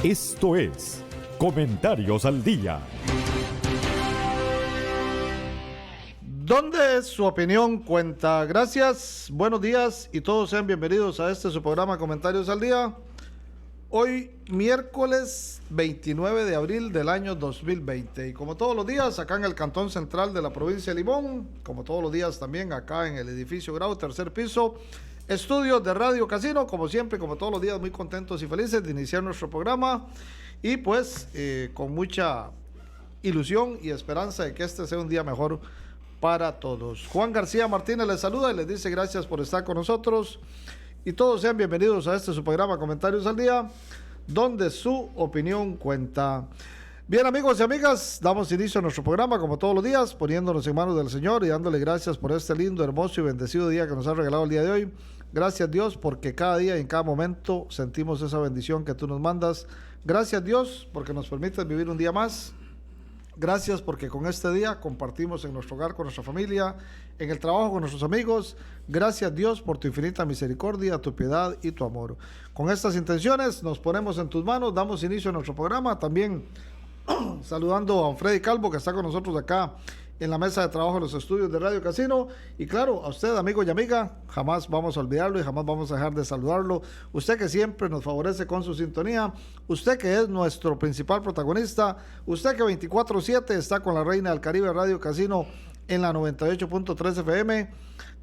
Esto es Comentarios al Día. ¿Dónde su opinión cuenta? Gracias, buenos días y todos sean bienvenidos a su programa Comentarios al Día. Hoy, miércoles 29 de abril del año 2020. Y como todos los días, acá en el Cantón Central de la provincia de Limón, como todos los días también acá en el edificio Grau, tercer piso, estudios de Radio Casino, como siempre, como todos los días, muy contentos y felices de iniciar nuestro programa. Y pues, con mucha ilusión y esperanza de que este sea un día mejor para todos. Juan García Martínez les saluda y les dice gracias por estar con nosotros y todos sean bienvenidos a su programa Comentarios al Día, donde su opinión cuenta. Bien, amigos y amigas, damos inicio a nuestro programa como todos los días, poniéndonos en manos del Señor y dándole gracias por este lindo, hermoso y bendecido día que nos ha regalado el día de hoy. Gracias, Dios, porque cada día y en cada momento sentimos esa bendición que tú nos mandas. Gracias, Dios, porque nos permites vivir un día más. Gracias porque con este día compartimos en nuestro hogar con nuestra familia, en el trabajo con nuestros amigos. Gracias, Dios, por tu infinita misericordia, tu piedad y tu amor. Con estas intenciones nos ponemos en tus manos, damos inicio a nuestro programa. También saludando a don Freddy Calvo, que está con nosotros acá en la mesa de trabajo de los estudios de Radio Casino. Y claro, a usted, amigo y amiga, jamás vamos a olvidarlo y jamás vamos a dejar de saludarlo. Usted que siempre nos favorece con su sintonía, usted que es nuestro principal protagonista, usted que 24/7 está con la Reina del Caribe Radio Casino en la 98.3 FM.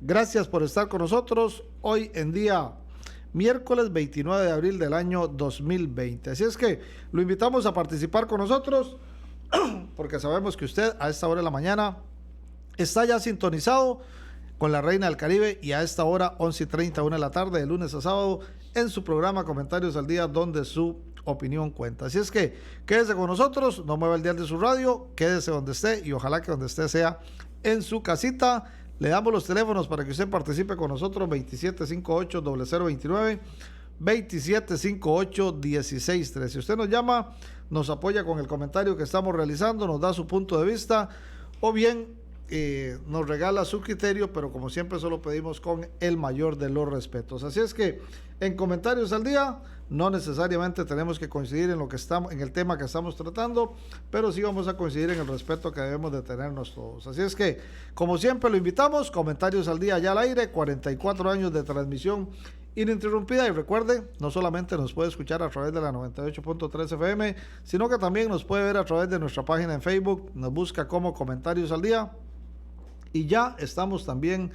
Gracias por estar con nosotros hoy en día miércoles 29 de abril del año 2020. Así es que lo invitamos a participar con nosotros, porque sabemos que usted a esta hora de la mañana está ya sintonizado con la Reina del Caribe y a esta hora 11:30, 1 de la tarde, de lunes a sábado, en su programa Comentarios al Día, donde su opinión cuenta. Así es que quédese con nosotros, no mueva el dial de su radio, quédese donde esté y ojalá que donde esté sea en su casita. Le damos los teléfonos para que usted participe con nosotros: 2758-0029, 2758-1613. Si usted nos llama, nos apoya con el comentario que estamos realizando, nos da su punto de vista o bien nos regala su criterio, pero como siempre solo pedimos con el mayor de los respetos. Así es que en Comentarios al Día no necesariamente tenemos que coincidir en lo que estamos, en el tema que estamos tratando, pero sí vamos a coincidir en el respeto que debemos de tenernos todos. Así es que, como siempre, lo invitamos. Comentarios al Día ya al aire, 44 años de transmisión ininterrumpida. Y recuerde, no solamente nos puede escuchar a través de la 98.3 FM, sino que también nos puede ver a través de nuestra página en Facebook. Nos busca como Comentarios al Día. Y ya estamos también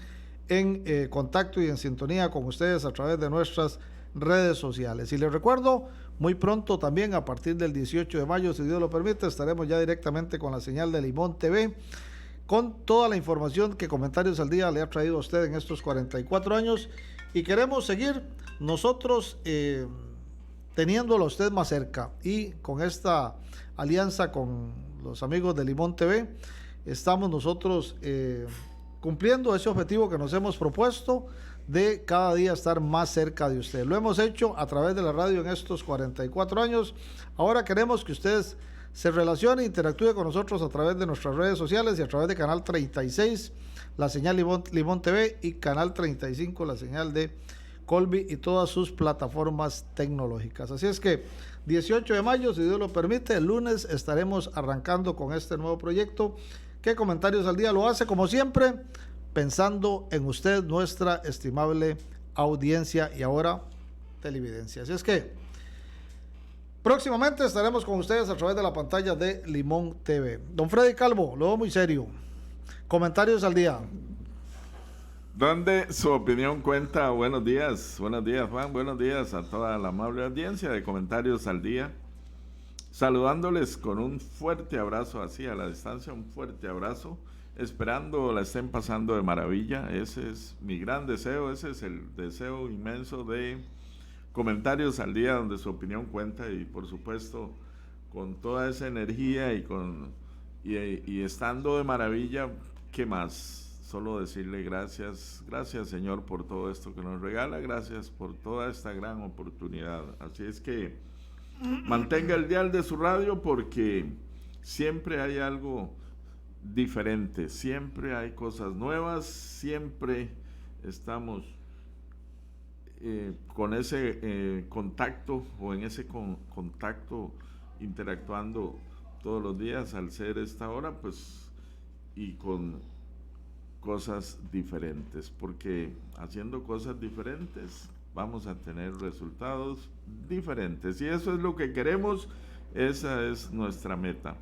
en contacto y en sintonía con ustedes a través de nuestras redes sociales. Y les recuerdo, muy pronto también, a partir del 18 de mayo, si Dios lo permite, estaremos ya directamente con la señal de Limón TV, con toda la información que Comentarios al Día le ha traído a usted en estos 44 años. Y queremos seguir nosotros teniéndolo a usted más cerca. Y con esta alianza con los amigos de Limón TV, estamos nosotros cumpliendo ese objetivo que nos hemos propuesto de cada día estar más cerca de usted. Lo hemos hecho a través de la radio en estos 44 años. Ahora queremos que ustedes se relacione e interactúe con nosotros a través de nuestras redes sociales y a través de Canal 36, la señal Limón TV, y Canal 35, la señal de Colby y todas sus plataformas tecnológicas. Así es que 18 de mayo, si Dios lo permite, el lunes estaremos arrancando con este nuevo proyecto que Comentarios al Día lo hace, como siempre, pensando en usted, nuestra estimable audiencia y ahora televidencia. Así es que próximamente estaremos con ustedes a través de la pantalla de Limón TV. Don Freddy Calvo, lo veo muy serio. Comentarios al Día. Donde su opinión cuenta. Buenos días Juan, buenos días a toda la amable audiencia de Comentarios al Día. Saludándoles con un fuerte abrazo, así a la distancia, un fuerte abrazo, esperando la estén pasando de maravilla. Ese es mi gran deseo, ese es el deseo inmenso de Comentarios al Día, donde su opinión cuenta, y por supuesto con toda esa energía y estando de maravilla. ¿Qué más? Solo decirle gracias Señor por todo esto que nos regala, gracias por toda esta gran oportunidad. Así es que mantenga el dial de su radio, porque siempre hay algo diferente, siempre hay cosas nuevas, siempre estamos con ese contacto o en ese contacto interactuando todos los días al ser esta hora, pues, y con cosas diferentes, porque haciendo cosas diferentes vamos a tener resultados diferentes, y eso es lo que queremos, esa es nuestra meta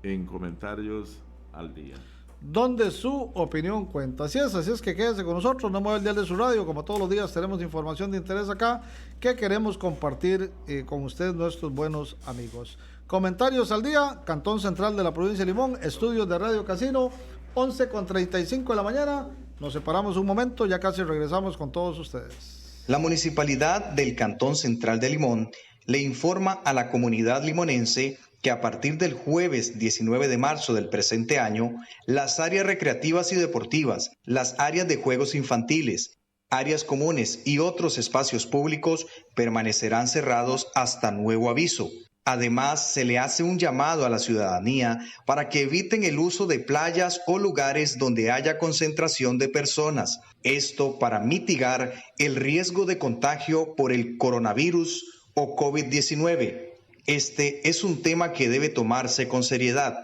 en Comentarios al Día, donde su opinión cuenta. Así es que quédese con nosotros, no mueva el dial de su radio, como todos los días tenemos información de interés acá que queremos compartir con ustedes, nuestros buenos amigos. Comentarios al Día, Cantón Central de la Provincia de Limón, estudios de Radio Casino, 11:35 de la mañana, nos separamos un momento, ya casi regresamos con todos ustedes. La Municipalidad del Cantón Central de Limón le informa a la comunidad limonense que a partir del jueves 19 de marzo del presente año, las áreas recreativas y deportivas, las áreas de juegos infantiles, áreas comunes y otros espacios públicos permanecerán cerrados hasta nuevo aviso. Además, se le hace un llamado a la ciudadanía para que eviten el uso de playas o lugares donde haya concentración de personas. Esto para mitigar el riesgo de contagio por el coronavirus o COVID-19. Este es un tema que debe tomarse con seriedad.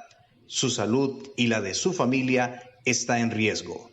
Su salud y la de su familia está en riesgo.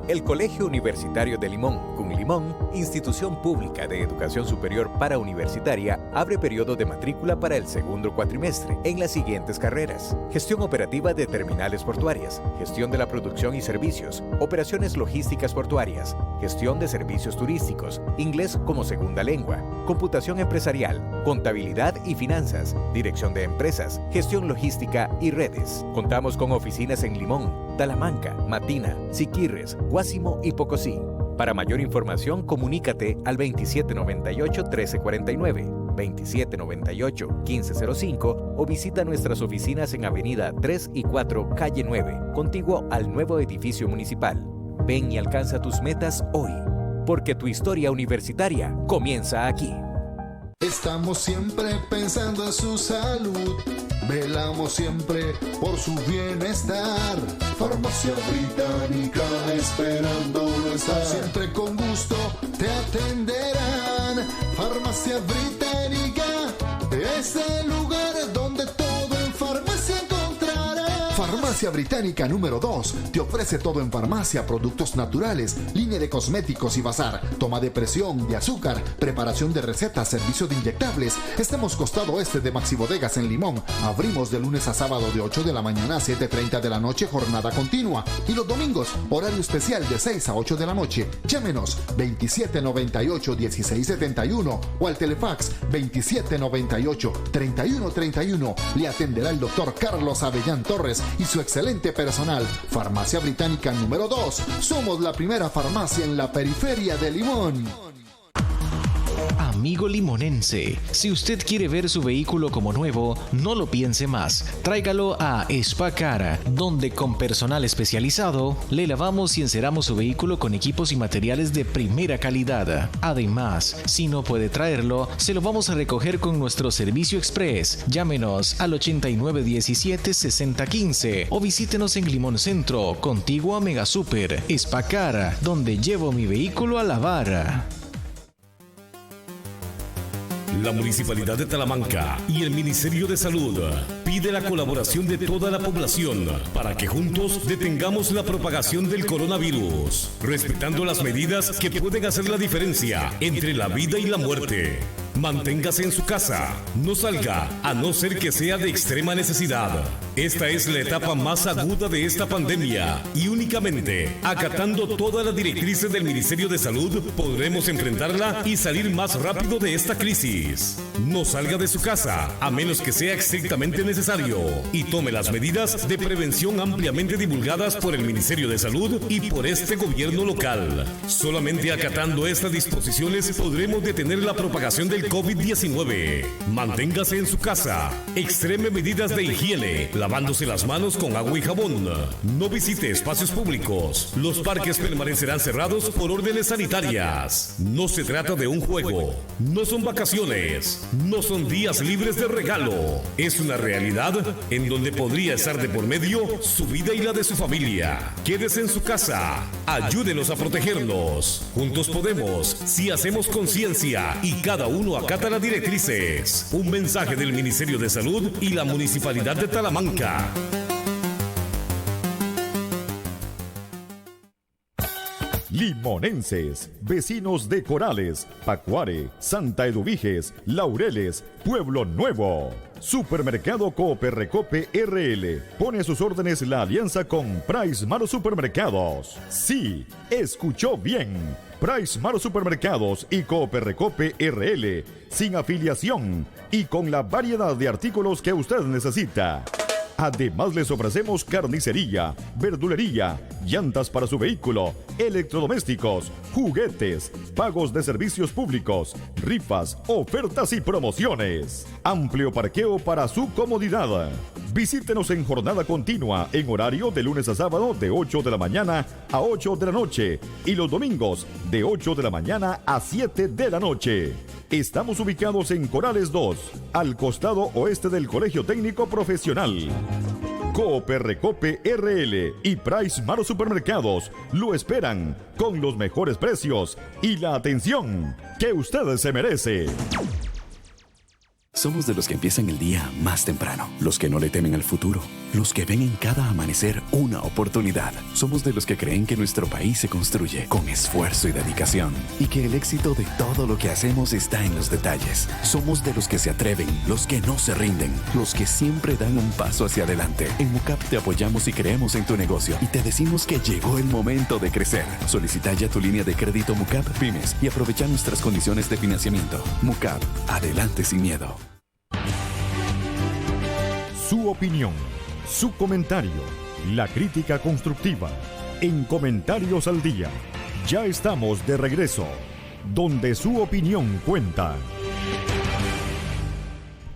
El Colegio Universitario de Limón, CUNLIMón, institución pública de educación superior para universitaria, abre periodo de matrícula para el segundo cuatrimestre en las siguientes carreras: gestión operativa de terminales portuarias, gestión de la producción y servicios, operaciones logísticas portuarias, gestión de servicios turísticos, inglés como segunda lengua, computación empresarial, contabilidad y finanzas, dirección de empresas, gestión logística y redes. Contamos con oficinas en Limón, Talamanca, Matina, Siquirres, Guásimo y Pocosí. Para mayor información, comunícate al 2798-1349, 2798-1505 o visita nuestras oficinas en Avenida 3 y 4, Calle 9, contiguo al nuevo edificio municipal. Ven y alcanza tus metas hoy, porque tu historia universitaria comienza aquí. Estamos siempre pensando en su salud, velamos siempre por su bienestar. Farmacia Británica esperándolo está. Siempre con gusto te atenderán. Farmacia Británica es el lugar donde todo en farmacia encontrarás. Farmacia Británica número 2 te ofrece todo en farmacia, productos naturales, línea de cosméticos y bazar, toma de presión, de azúcar, preparación de recetas, servicio de inyectables. Estamos costado oeste de Maxi Bodegas en Limón. Abrimos de lunes a sábado de 8 de la mañana a 7:30 de la noche, jornada continua. Y los domingos, horario especial de 6 a 8 de la noche. Llámenos 2798-1671 o al telefax 2798-3131. Le atenderá el doctor Carlos Avellán Torres y su excelente personal. Farmacia Británica número 2. Somos la primera farmacia en la periferia de Limón. Amigo limonense, si usted quiere ver su vehículo como nuevo, no lo piense más. Tráigalo a Spacar, donde con personal especializado le lavamos y enceramos su vehículo con equipos y materiales de primera calidad. Además, si no puede traerlo, se lo vamos a recoger con nuestro servicio express. Llámenos al 8917-6015 o visítenos en Limón Centro, contiguo a Mega Super. Spacar, donde llevo mi vehículo a lavar. La Municipalidad de Talamanca y el Ministerio de Salud pide la colaboración de toda la población para que juntos detengamos la propagación del coronavirus, respetando las medidas que pueden hacer la diferencia entre la vida y la muerte. Manténgase en su casa, no salga, a no ser que sea de extrema necesidad. Esta es la etapa más aguda de esta pandemia y únicamente acatando todas las directrices del Ministerio de Salud podremos enfrentarla y salir más rápido de esta crisis. No salga de su casa, a menos que sea estrictamente necesario, y tome las medidas de prevención ampliamente divulgadas por el Ministerio de Salud y por este gobierno local. Solamente acatando estas disposiciones podremos detener la propagación del del COVID-19. Manténgase en su casa. Extreme medidas de higiene, lavándose las manos con agua y jabón. No visite espacios públicos. Los parques permanecerán cerrados por órdenes sanitarias. No se trata de un juego. No son vacaciones. No son días libres de regalo. Es una realidad en donde podría estar de por medio su vida y la de su familia. Quédese en su casa. Ayúdenos a protegernos. Juntos podemos, si hacemos conciencia y cada uno acata las directrices. Un mensaje del Ministerio de Salud y la Municipalidad de Talamanca. Limonenses, vecinos de Corales, Pacuare, Santa Eduviges, Laureles, Pueblo Nuevo. Supermercado Coop Recope RL pone a sus órdenes la alianza con Price Maro Supermercados. Sí, escuchó bien. Price Maro Supermercados y Coop Recope RL, sin afiliación y con la variedad de artículos que usted necesita. Además les ofrecemos carnicería, verdulería, llantas para su vehículo, electrodomésticos, juguetes, pagos de servicios públicos, rifas, ofertas y promociones. Amplio parqueo para su comodidad. Visítenos en jornada continua en horario de lunes a sábado de 8 de la mañana a 8 de la noche y los domingos de 8 de la mañana a 7 de la noche. Estamos ubicados en Corales 2, al costado oeste del Colegio Técnico Profesional. Coop Recope RL y Price Maro Supermercados lo esperan con los mejores precios y la atención que usted se merece. Somos de los que empiezan el día más temprano, los que no le temen al futuro, los que ven en cada amanecer una oportunidad. Somos de los que creen que nuestro país se construye con esfuerzo y dedicación y que el éxito de todo lo que hacemos está en los detalles. Somos de los que se atreven, los que no se rinden, los que siempre dan un paso hacia adelante. En MUCAP te apoyamos y creemos en tu negocio y te decimos que llegó el momento de crecer. Solicita ya tu línea de crédito MUCAP Pymes y aprovecha nuestras condiciones de financiamiento. MUCAP, adelante sin miedo. Su opinión, su comentario, la crítica constructiva. En Comentarios al Día. Ya estamos de regreso, donde su opinión cuenta.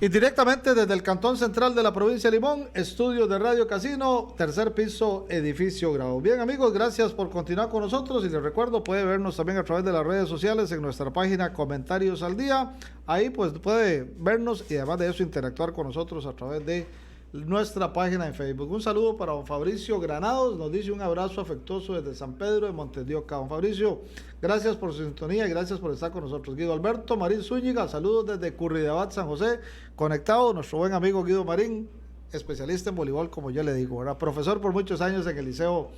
Y directamente desde el Cantón Central de la provincia de Limón, estudios de Radio Casino, tercer piso, edificio Grau. Bien amigos, gracias por continuar con nosotros y les recuerdo, puede vernos también a través de las redes sociales en nuestra página Comentarios al Día. Ahí pues puede vernos y además de eso interactuar con nosotros a través de nuestra página en Facebook. Un saludo para don Fabricio Granados, nos dice un abrazo afectuoso desde San Pedro de Montes de Oca. Don Fabricio, gracias por su sintonía y gracias por estar con nosotros. Guido Alberto Marín Zúñiga, saludos desde Curridabat, San José, conectado, nuestro buen amigo Guido Marín, especialista en voleibol, como yo le digo, ¿verdad? Profesor por muchos años en el Liceo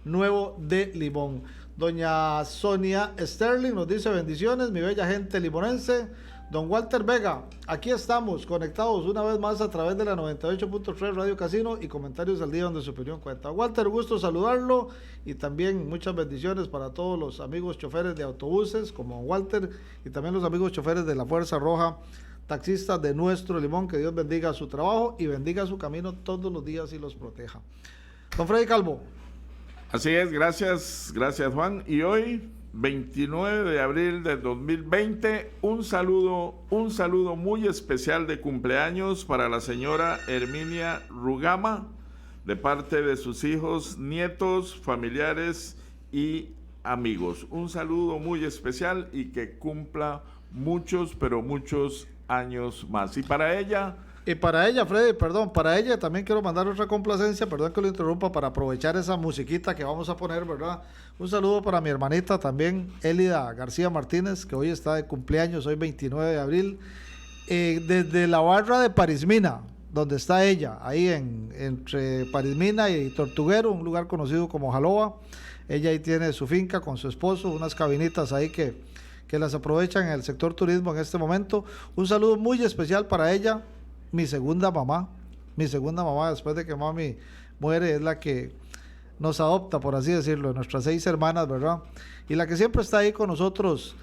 Nuevo de Limón. Doña Sonia Sterling nos dice bendiciones, mi bella gente limonense. Don Walter Vega, aquí estamos conectados una vez más a través de la 98.3 Radio Casino y Comentarios al Día donde su opinión cuenta. Walter, gusto saludarlo y también muchas bendiciones para todos los amigos choferes de autobuses como Walter y también los amigos choferes de la Fuerza Roja, taxistas de nuestro Limón, que Dios bendiga su trabajo y bendiga su camino todos los días y los proteja. Don Freddy Calvo. Así es, gracias Juan. Y hoy 29 de abril de 2020, un saludo muy especial de cumpleaños para la señora Herminia Rugama, de parte de sus hijos, nietos, familiares y amigos. Un saludo muy especial y que cumpla muchos, pero muchos años más. Y para ella, Freddy, para ella también quiero mandar otra complacencia, perdón que lo interrumpa, para aprovechar esa musiquita que vamos a poner, ¿verdad? Un saludo para mi hermanita también, Elida García Martínez, que hoy está de cumpleaños, hoy 29 de abril, desde la barra de Parismina, donde está ella, ahí entre Parismina y Tortuguero, un lugar conocido como Jaloa. Ella ahí tiene su finca con su esposo, unas cabinitas ahí que las aprovechan en el sector turismo en este momento. Un saludo muy especial para ella. Mi segunda mamá después de que mami muere es la que nos adopta, por así decirlo, nuestras 6 hermanas, ¿verdad? Y la que siempre está ahí con nosotros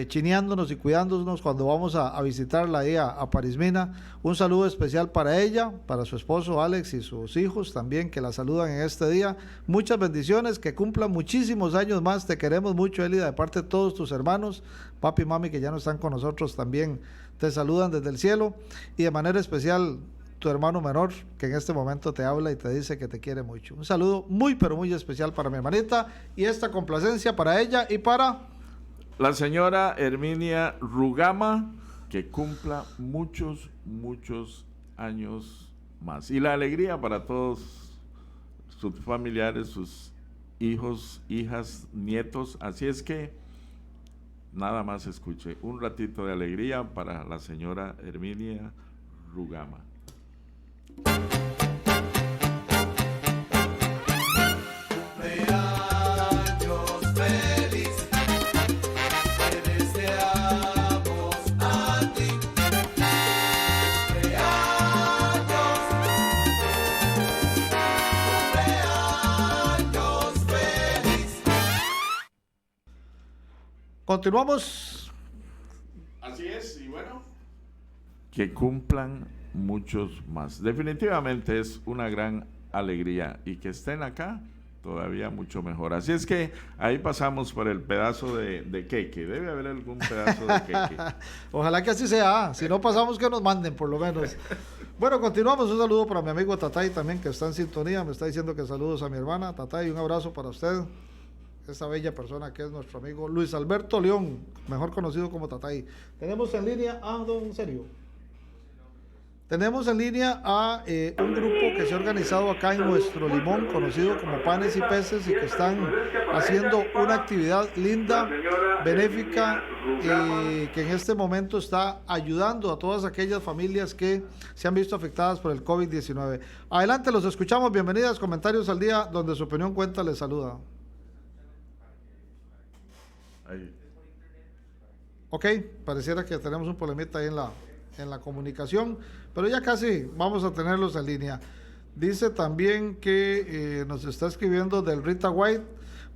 chineándonos y cuidándonos cuando vamos a visitarla ahí a Parismina. Un saludo especial para ella, para su esposo Alex y sus hijos también, que la saludan en este día. Muchas bendiciones, que cumplan muchísimos años más. Te queremos mucho, Elida, de parte de todos tus hermanos, papi y mami, que ya no están con nosotros, también te saludan desde el cielo, y de manera especial tu hermano menor, que en este momento te habla y te dice que te quiere mucho. Un saludo muy pero muy especial para mi hermanita, y esta complacencia para ella y para la señora Herminia Rugama, que cumpla muchos años más. Y la alegría para todos sus familiares, sus hijos, hijas, nietos. Así es que nada más escuche un ratito de alegría para la señora Herminia Rugama. Continuamos. Así es, y bueno, que cumplan muchos más. Definitivamente es una gran alegría, y que estén acá todavía mucho mejor. Así es que ahí pasamos por el pedazo de queque. Debe haber algún pedazo de queque. Ojalá que así sea. Si no pasamos, que nos manden por lo menos. Bueno, continuamos. Un saludo para mi amigo Tatay también, que está en sintonía. Me está diciendo que saludos a mi hermana. Tatay, un abrazo para usted, esa bella persona que es nuestro amigo Luis Alberto León, mejor conocido como Tatay. Tenemos en línea a don Sergio. Tenemos en línea a un grupo que se ha organizado acá en nuestro Limón, conocido como Panes y Peces, y que están haciendo una actividad linda, benéfica, que en este momento está ayudando a todas aquellas familias que se han visto afectadas por el COVID-19. Adelante, los escuchamos. Bienvenidas, Comentarios al Día, donde su opinión cuenta. Les saluda. Ahí. Ok, pareciera que tenemos un problemita ahí en la comunicación, pero ya casi vamos a tenerlos en línea. Dice también que nos está escribiendo del Rita White.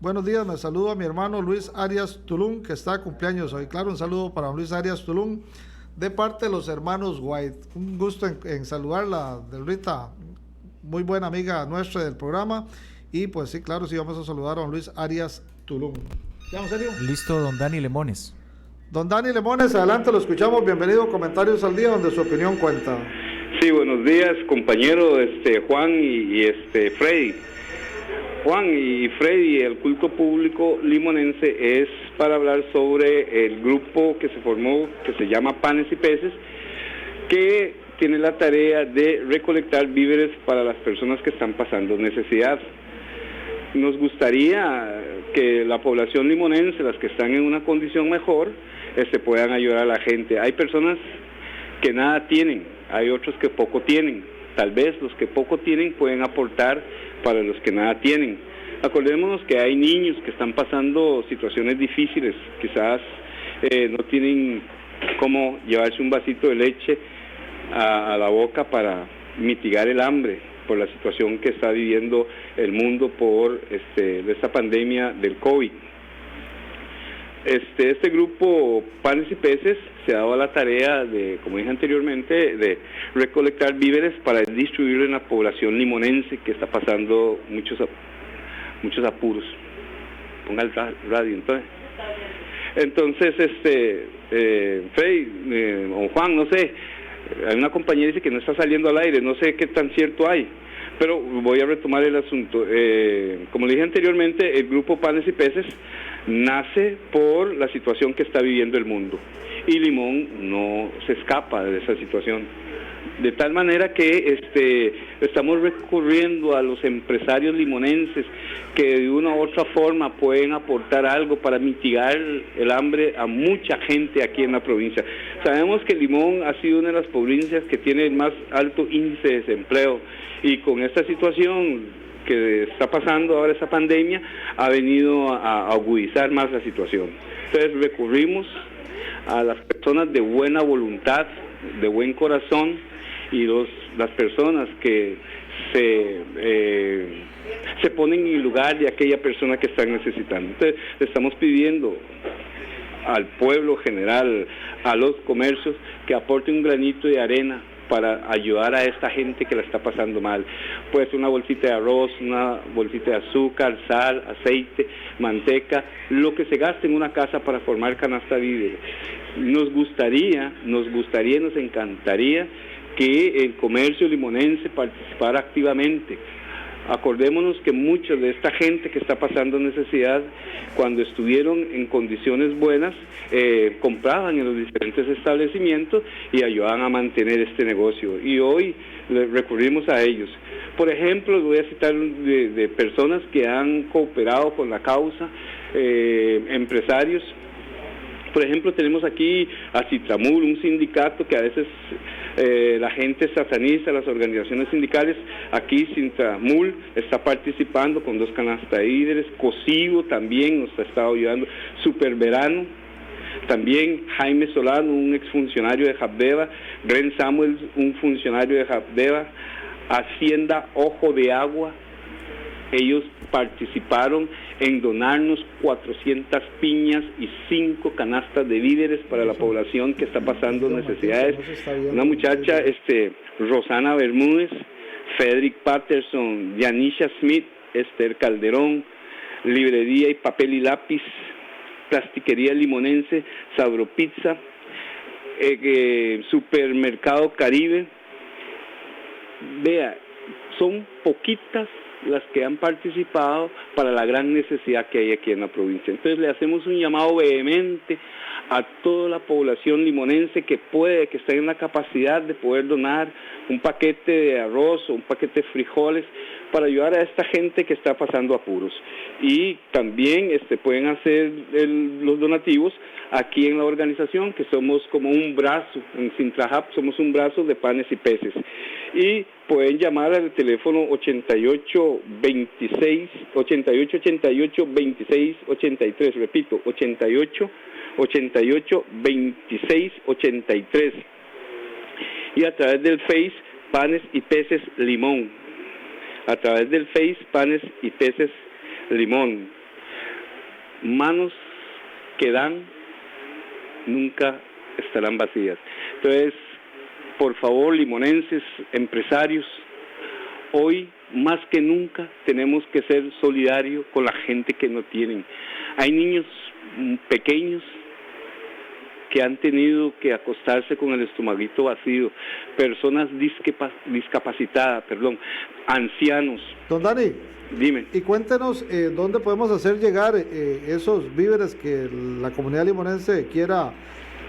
Buenos días, me saludo a mi hermano Luis Arias Tulum, que está de cumpleaños hoy. Claro, un saludo para Luis Arias Tulum, de parte de los hermanos White. Un gusto en saludarla, del Rita, muy buena amiga nuestra del programa. Y pues sí, claro, sí vamos a saludar a don Luis Arias Tulum. ¿Ya, en serio? Listo, don Dani Lemones. Don Dani Lemones, adelante, lo escuchamos. Bienvenido a Comentarios al Día, donde su opinión cuenta. Sí, buenos días, compañero Juan y Freddy. Juan y Freddy, el culto público limonense es para hablar sobre el grupo que se formó, que se llama Panes y Peces, que tiene la tarea de recolectar víveres para las personas que están pasando necesidad. Nos gustaría que la población limonense, las que están en una condición mejor, puedan ayudar a la gente. Hay personas que nada tienen, hay otros que poco tienen. Tal vez los que poco tienen pueden aportar para los que nada tienen. Acordémonos que hay niños que están pasando situaciones difíciles, quizás no tienen cómo llevarse un vasito de leche a la boca para mitigar el hambre por la situación que está viviendo el mundo por de esta pandemia del COVID. Este grupo Panes y Peces se ha dado a la tarea de, como dije anteriormente, de recolectar víveres para distribuirlo en la población limonense que está pasando muchos apuros. Ponga el radio entonces. Freddy o Juan, no sé, hay una compañera que dice que no está saliendo al aire, no sé qué tan cierto hay, pero voy a retomar el asunto. Como le dije anteriormente, el grupo Panes y Peces nace por la situación que está viviendo el mundo, y Limón no se escapa de esa situación, de tal manera que estamos recurriendo a los empresarios limonenses que de una u otra forma pueden aportar algo para mitigar el hambre a mucha gente aquí en la provincia. Sabemos que Limón ha sido una de las provincias que tiene el más alto índice de desempleo, y con esta situación que está pasando ahora, esa pandemia, ha venido a agudizar más la situación. Entonces recurrimos a las personas de buena voluntad, de buen corazón, y las personas que se ponen en el lugar de aquella persona que están necesitando. Entonces le estamos pidiendo al pueblo general, a los comercios, que aporte un granito de arena para ayudar a esta gente que la está pasando mal. Puede ser una bolsita de arroz, una bolsita de azúcar, sal, aceite, manteca, lo que se gaste en una casa para formar canasta víveres. Nos encantaría que el comercio limonense participara activamente. Acordémonos que mucha de esta gente que está pasando necesidad, cuando estuvieron en condiciones buenas, compraban en los diferentes establecimientos y ayudaban a mantener este negocio. Y hoy recurrimos a ellos. Por ejemplo, voy a citar de personas que han cooperado con la causa, empresarios. Por ejemplo, tenemos aquí a Citramul, un sindicato que a veces la gente sataniza, las organizaciones sindicales. Aquí Citramul está participando con 2 canastas de víveres. Cocibo también nos ha estado ayudando. Superverano, también Jaime Solano, un exfuncionario de Jabdeva. Gren Samuel, un funcionario de Jabdeva. Hacienda Ojo de Agua, ellos participaron en donarnos 400 piñas y 5 canastas de víveres para la población que está pasando necesidades. Una muchacha, Rosana Bermúdez, Frederick Patterson, Yanisha Smith, Esther Calderón, Librería y Papel y Lápiz, Plastiquería Limonense, Sabro Pizza, Supermercado Caribe. Vea, son poquitas las que han participado para la gran necesidad que hay aquí en la provincia. Entonces le hacemos un llamado vehemente a toda la población limonense que esté en la capacidad de poder donar un paquete de arroz o un paquete de frijoles para ayudar a esta gente que está pasando apuros. Y también pueden hacer los donativos aquí en la organización, que somos como un brazo, en Sintrahap somos un brazo de panes y peces. Y pueden llamar al teléfono 8888-2683, repito, 88-2683. Y a través del Face, Panes y Peces Limón. A través del Face, Panes y Peces Limón. Manos que dan nunca estarán vacías. Entonces, por favor, limonenses, empresarios, hoy más que nunca tenemos que ser solidarios con la gente que no tienen. Hay niños pequeños que han tenido que acostarse con el estomaguito vacío, personas discapacitadas, ancianos. Don Dani, dime. Y cuéntenos dónde podemos hacer llegar esos víveres que la comunidad limonense quiera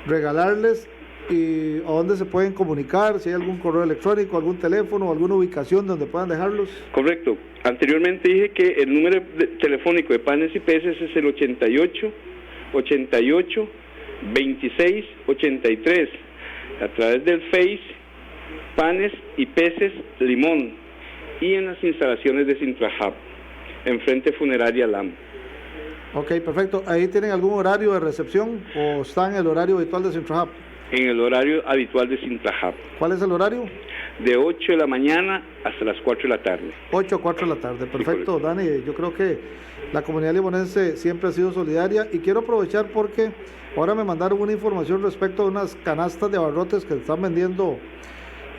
regalarles, y a dónde se pueden comunicar, si hay algún correo electrónico, algún teléfono, alguna ubicación donde puedan dejarlos. Correcto. Anteriormente dije que el número telefónico de Panes y Peces es el 88-26-83. A través del Face, Panes y Peces Limón, y en las instalaciones de Sintrahap, enfrente Funeraria LAM. Ok, perfecto. ¿Ahí tienen algún horario de recepción o está en el horario habitual de Sintrahap? En el horario habitual de Sintrahap. ¿Cuál es el horario? De 8 de la mañana hasta las 4 de la tarde. 8 a 4 de la tarde, perfecto. Sí, Dani, yo creo que la comunidad limonense siempre ha sido solidaria, y quiero aprovechar porque ahora me mandaron una información respecto a unas canastas de abarrotes que están vendiendo,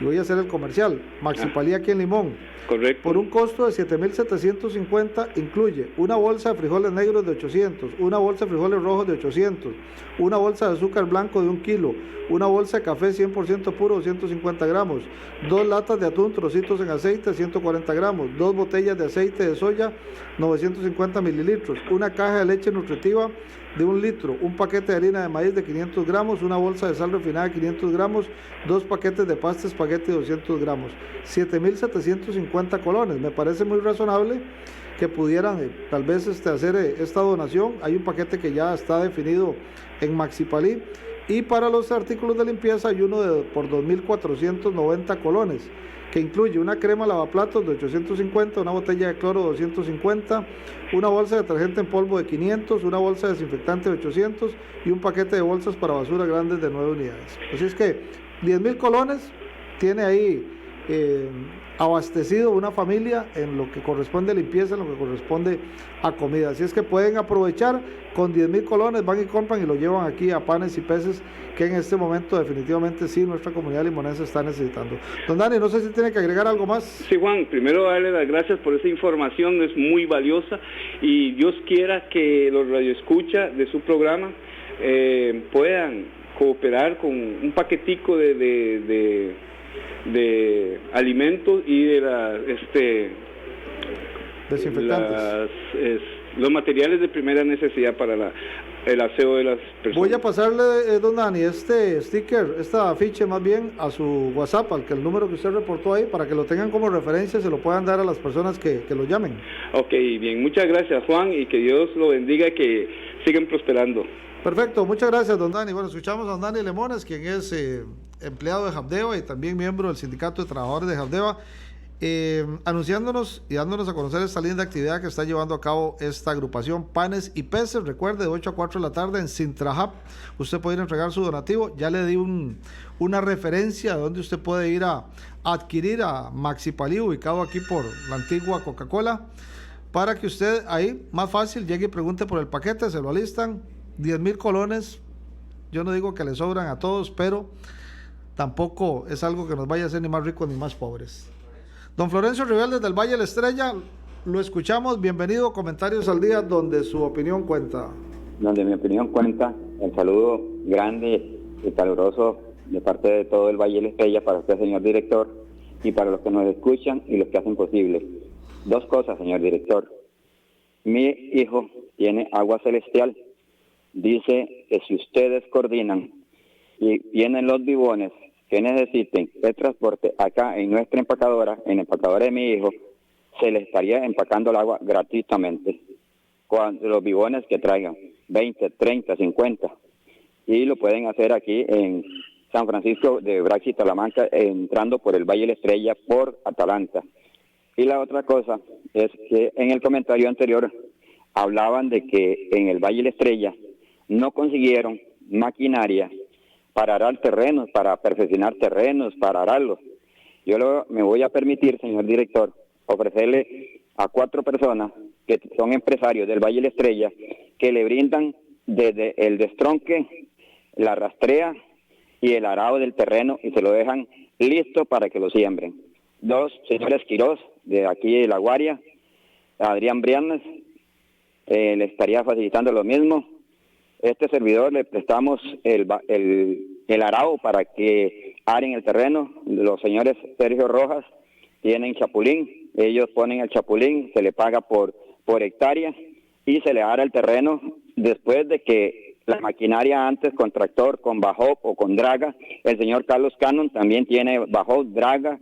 y voy a hacer el comercial, Maxipalí aquí en Limón. Correcto. Por un costo de 7,750, incluye una bolsa de frijoles negros de 800, una bolsa de frijoles rojos de 800, una bolsa de azúcar blanco de 1 kilo, una bolsa de café 100% puro, 150 gramos, 2 latas de atún, trocitos en aceite, 140 gramos, 2 botellas de aceite de soya, 950 mililitros, una caja de leche nutritiva de 1 litro, un paquete de harina de maíz de 500 gramos, una bolsa de sal refinada de 500 gramos, 2 paquetes de pasta espagueti de 200 gramos, 7,750 colones. Me parece muy razonable que pudieran tal vez hacer esta donación. Hay un paquete que ya está definido en Maxipalí, y para los artículos de limpieza hay uno por 2,490 colones, que incluye una crema lavaplatos de 850, una botella de cloro de 250, una bolsa de detergente en polvo de 500, una bolsa de desinfectante de 800 y un paquete de bolsas para basura grandes de 9 unidades. Así es que 10,000 colones tiene ahí abastecido una familia en lo que corresponde a limpieza, en lo que corresponde a comida. Así es que pueden aprovechar, con 10,000 colones van y compran y lo llevan aquí a Panes y Peces, que en este momento definitivamente sí nuestra comunidad limonense está necesitando. Don Dani, no sé si tiene que agregar algo más. Sí, Juan, primero darle las gracias por esa información, es muy valiosa, y Dios quiera que los radioescuchas de su programa puedan cooperar con un paquetico de alimentos y de desinfectantes, los materiales de primera necesidad para el aseo de las personas. Voy a pasarle, don Dani, este sticker, esta afiche más bien, a su WhatsApp, el número que usted reportó ahí, para que lo tengan como referencia y se lo puedan dar a las personas que lo llamen. Ok, bien, muchas gracias, Juan, y que Dios lo bendiga y que sigan prosperando. Perfecto, muchas gracias, don Dani. Bueno, escuchamos a don Dani Lemones, quien es empleado de Habdeba y también miembro del Sindicato de Trabajadores de Habdeba, anunciándonos y dándonos a conocer esta linda actividad que está llevando a cabo esta agrupación Panes y Peces. Recuerde, de 8 a 4 de la tarde en Sintrahab, usted puede ir a entregar su donativo. Ya le di una referencia de donde usted puede ir a adquirir a Maxi Palí, ubicado aquí por la antigua Coca-Cola, para que usted ahí, más fácil, llegue y pregunte por el paquete, se lo alistan. 10,000 colones, yo no digo que le sobran a todos, pero tampoco es algo que nos vaya a hacer ni más ricos ni más pobres. Don Florencio Ribel desde el Valle de la Estrella, lo escuchamos, bienvenido a Comentarios al Día, donde su opinión cuenta. Donde mi opinión cuenta, el saludo grande y caluroso de parte de todo el Valle de la Estrella para usted, señor director, y para los que nos escuchan y los que hacen posible. Dos cosas, señor director. Mi hijo tiene agua celestial. Dice que si ustedes coordinan y vienen los bibones que necesiten de transporte acá en nuestra empacadora, en la empacadora de mi hijo, se les estaría empacando el agua gratuitamente. Cuando los bibones que traigan 20, 30, 50, y lo pueden hacer aquí en San Francisco de Braxi, Talamanca, entrando por el Valle de la Estrella por Atalanta. Y la otra cosa es que en el comentario anterior hablaban de que en el Valle de la Estrella no consiguieron maquinaria para arar terrenos, para perfeccionar terrenos, para ararlos. Yo me voy a permitir, señor director, ofrecerle a 4 personas que son empresarios del Valle de la Estrella, que le brindan desde el destronque, la rastrea y el arado del terreno, y se lo dejan listo para que lo siembren. 2 señores Quirós, de aquí de La Guaria, Adrián Brianes, le estaría facilitando lo mismo. Este servidor le prestamos el arado para que aren el terreno. Los señores Sergio Rojas tienen chapulín, ellos ponen el chapulín, se le paga por hectárea y se le ara el terreno después de que la maquinaria antes con tractor, con bajo o con draga. El señor Carlos Cannon también tiene bajo, draga,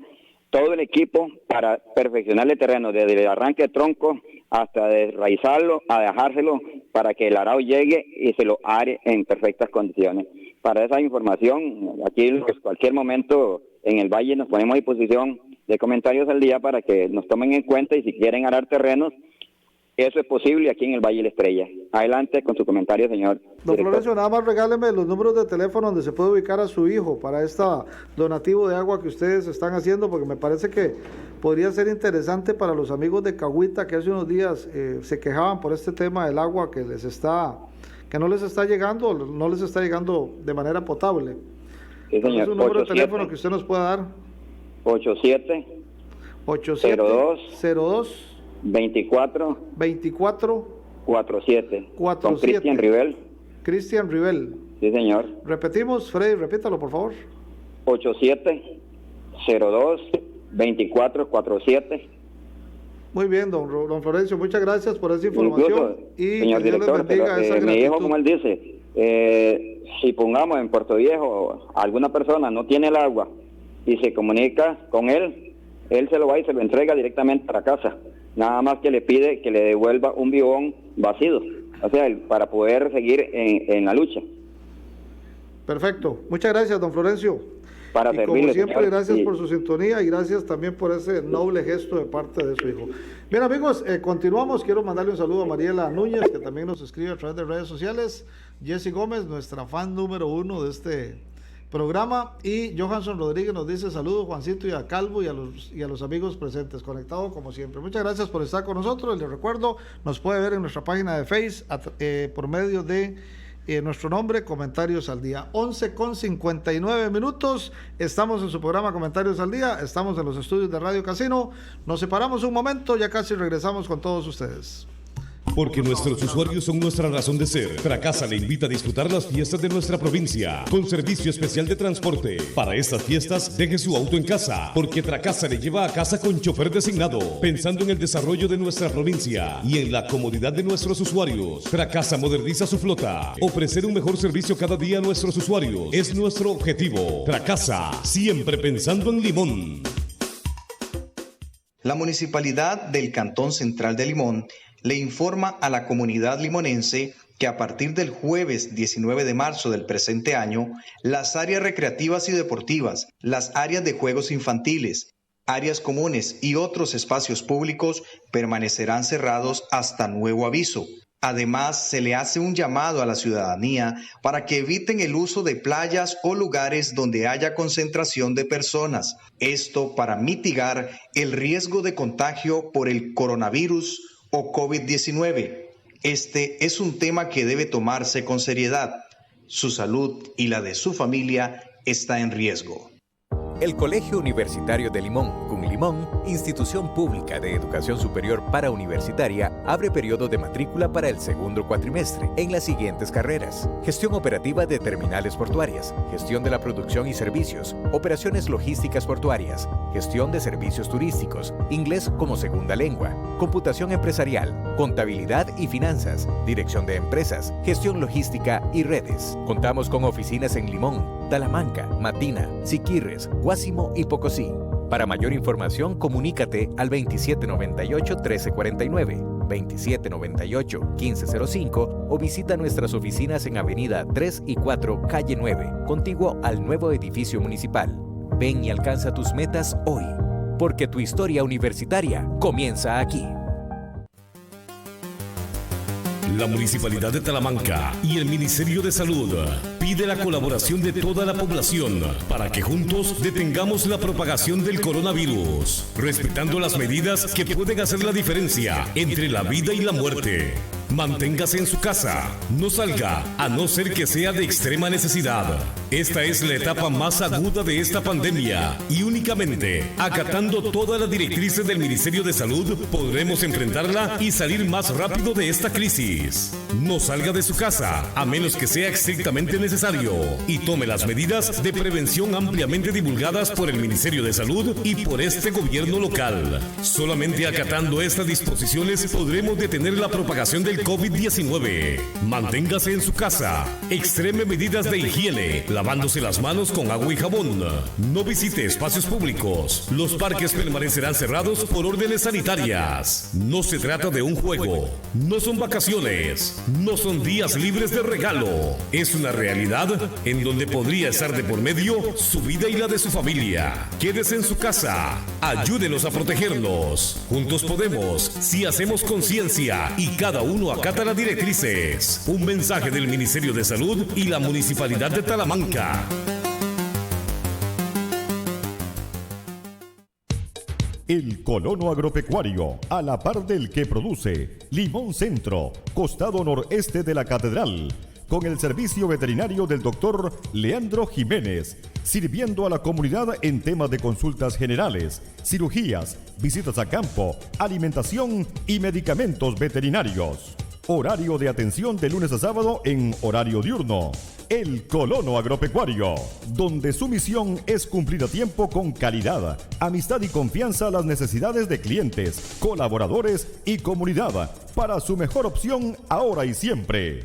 todo el equipo para perfeccionar el terreno desde el arranque de tronco hasta desraizarlo, a dejárselo para que el arado llegue y se lo are en perfectas condiciones. Para esa información, aquí en cualquier momento en el Valle nos ponemos a disposición de Comentarios al Día para que nos tomen en cuenta, y si quieren arar terrenos, eso es posible aquí en el Valle de la Estrella. Adelante con su comentario, señor Don director. Florencio, nada más regáleme los números de teléfono donde se puede ubicar a su hijo para este donativo de agua que ustedes están haciendo, porque me parece que podría ser interesante para los amigos de Cahuita, que hace unos días se quejaban por este tema del agua que no les está llegando de manera potable. Sí, señor. ¿Es un número de teléfono que usted nos pueda dar? 87 02 24 47 con Cristian Rivel. Cristian Rivel. Sí, señor. Repetimos, Freddy, repítalo, por favor. 87 02 24 47. Muy bien, don Florencio, muchas gracias por esa información. Incluso, y señor que Dios director, les bendiga esa mi gratitud. hijo, como él dice, si pongamos en Puerto Viejo alguna persona no tiene el agua y se comunica con él se lo va y se lo entrega directamente para casa. Nada más que le pide que le devuelva un bidón vacío, o sea, para poder seguir en la lucha. Perfecto, muchas gracias, don Florencio. Para y servirle, como siempre, señor, gracias y por su sintonía y gracias también por ese noble gesto de parte de su hijo. Bien, amigos, continuamos. Quiero mandarle un saludo a Mariela Núñez, que también nos escribe a través de redes sociales. Jessy Gómez, nuestra fan número 1 de este programa. Y Johansson Rodríguez nos dice saludos Juancito y a Calvo y a los amigos presentes, conectados como siempre. Muchas gracias por estar con nosotros. Les recuerdo, nos puede ver en nuestra página de Facebook por medio de nuestro nombre, Comentarios al Día. 11:59. Estamos en su programa Comentarios al Día. Estamos en los estudios de Radio Casino. Nos separamos un momento, ya casi regresamos con todos ustedes. Porque nuestros usuarios son nuestra razón de ser. Tracasa le invita a disfrutar las fiestas de nuestra provincia con servicio especial de transporte. Para estas fiestas, deje su auto en casa, porque Tracasa le lleva a casa con chofer designado, pensando en el desarrollo de nuestra provincia y en la comodidad de nuestros usuarios. Tracasa moderniza su flota. Ofrecer un mejor servicio cada día a nuestros usuarios es nuestro objetivo. Tracasa, siempre pensando en Limón. La Municipalidad del Cantón Central de Limón le informa a la comunidad limonense que a partir del jueves 19 de marzo del presente año, las áreas recreativas y deportivas, las áreas de juegos infantiles, áreas comunes y otros espacios públicos permanecerán cerrados hasta nuevo aviso. Además, se le hace un llamado a la ciudadanía para que eviten el uso de playas o lugares donde haya concentración de personas. Esto para mitigar el riesgo de contagio por el coronavirus o COVID-19. Este es un tema que debe tomarse con seriedad. Su salud y la de su familia está en riesgo. El Colegio Universitario de Limón, con Limón, institución pública de educación superior para universitaria, abre periodo de matrícula para el segundo cuatrimestre en las siguientes carreras: gestión operativa de terminales portuarias, gestión de la producción y servicios, operaciones logísticas portuarias, gestión de servicios turísticos, inglés como segunda lengua, computación empresarial, contabilidad y finanzas, dirección de empresas, gestión logística y redes. Contamos con oficinas en Limón, Talamanca, Matina, Siquirres, Guásimo y Pocosí. Para mayor información, comunícate al 2798-1349, 2798-1505 o visita nuestras oficinas en Avenida 3 y 4, Calle 9, contiguo al nuevo edificio municipal. Ven y alcanza tus metas hoy, porque tu historia universitaria comienza aquí. La Municipalidad de Talamanca y el Ministerio de Salud pide la colaboración de toda la población para que juntos detengamos la propagación del coronavirus, respetando las medidas que pueden hacer la diferencia entre la vida y la muerte. Manténgase en su casa, no salga, a no ser que sea de extrema necesidad. Esta es la etapa más aguda de esta pandemia y únicamente acatando todas las directrices del Ministerio de Salud podremos enfrentarla y salir más rápido de esta crisis. No salga de su casa, a menos que sea estrictamente necesario, y tome las medidas de prevención ampliamente divulgadas por el Ministerio de Salud y por este gobierno local. Solamente acatando estas disposiciones podremos detener la propagación del COVID-19. Manténgase en su casa. Extreme medidas de higiene, lavándose las manos con agua y jabón. No visite espacios públicos. Los parques permanecerán cerrados por órdenes sanitarias. No se trata de un juego. No son vacaciones. No son días libres de regalo. Es una realidad en donde podría estar de por medio su vida y la de su familia. Quédese en su casa. Ayúdenos a protegernos. Juntos podemos, si hacemos conciencia y cada uno acata las directrices. Un mensaje del Ministerio de Salud y la Municipalidad de Talamanca. El colono agropecuario, a la par del que produce. Limón Centro, costado noreste de la Catedral, con el servicio veterinario del doctor Leandro Jiménez, sirviendo a la comunidad en temas de consultas generales, cirugías, visitas a campo, alimentación y medicamentos veterinarios. Horario de atención de lunes a sábado en horario diurno. El colono agropecuario, donde su misión es cumplir a tiempo con calidad, amistad y confianza a las necesidades de clientes, colaboradores y comunidad para su mejor opción ahora y siempre.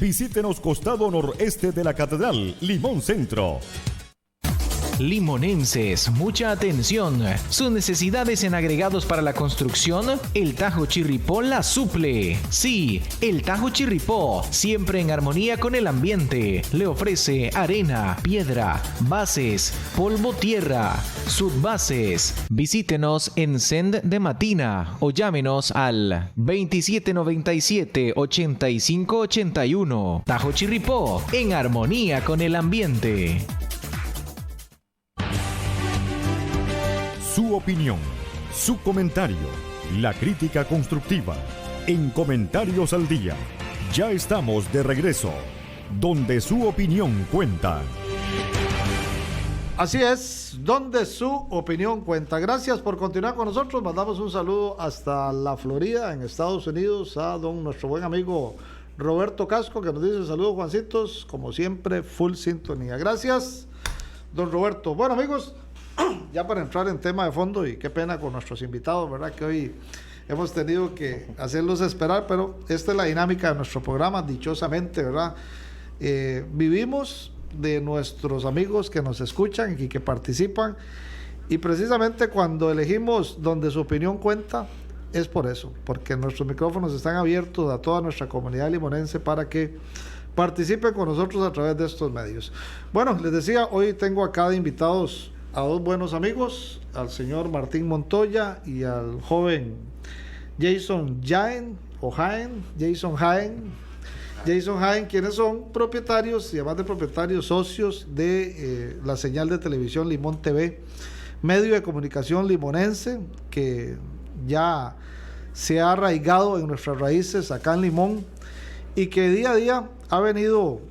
Visítenos costado noreste de la Catedral, Limón Centro. Limonenses, mucha atención. Sus necesidades en agregados para la construcción, el Tajo Chirripó la suple. Sí, el Tajo Chirripó, siempre en armonía con el ambiente, le ofrece arena, piedra, bases, polvo tierra, subbases. Visítenos en Send de Matina o llámenos al 2797-8581. Tajo Chirripó, en armonía con el ambiente. su opinión, su comentario, la crítica constructiva. En Comentarios al Día, ya estamos de regreso, donde su opinión cuenta. Así es, donde su opinión cuenta. Gracias por continuar con nosotros. Mandamos un saludo hasta la Florida, en Estados Unidos, a nuestro buen amigo Roberto Casco, que nos dice saludos, Juancitos, como siempre, full sintonía. Gracias, don Roberto. Bueno, amigos, ya para entrar en tema de fondo, y qué pena con nuestros invitados, ¿verdad? Que hoy hemos tenido que hacerlos esperar, pero esta es la dinámica de nuestro programa, dichosamente, ¿verdad? Vivimos de nuestros amigos que nos escuchan y que participan, y precisamente cuando elegimos donde su opinión cuenta, es por eso, porque nuestros micrófonos están abiertos a toda nuestra comunidad limonense para que participen con nosotros a través de estos medios. Bueno, les decía, hoy tengo acá de invitados a dos buenos amigos, al señor Martín Montoya y al joven Jason Jaén, quienes son propietarios, y además de propietarios, socios de la señal de televisión Limón TV, medio de comunicación limonense que ya se ha arraigado en nuestras raíces acá en Limón, y que día a día ha venido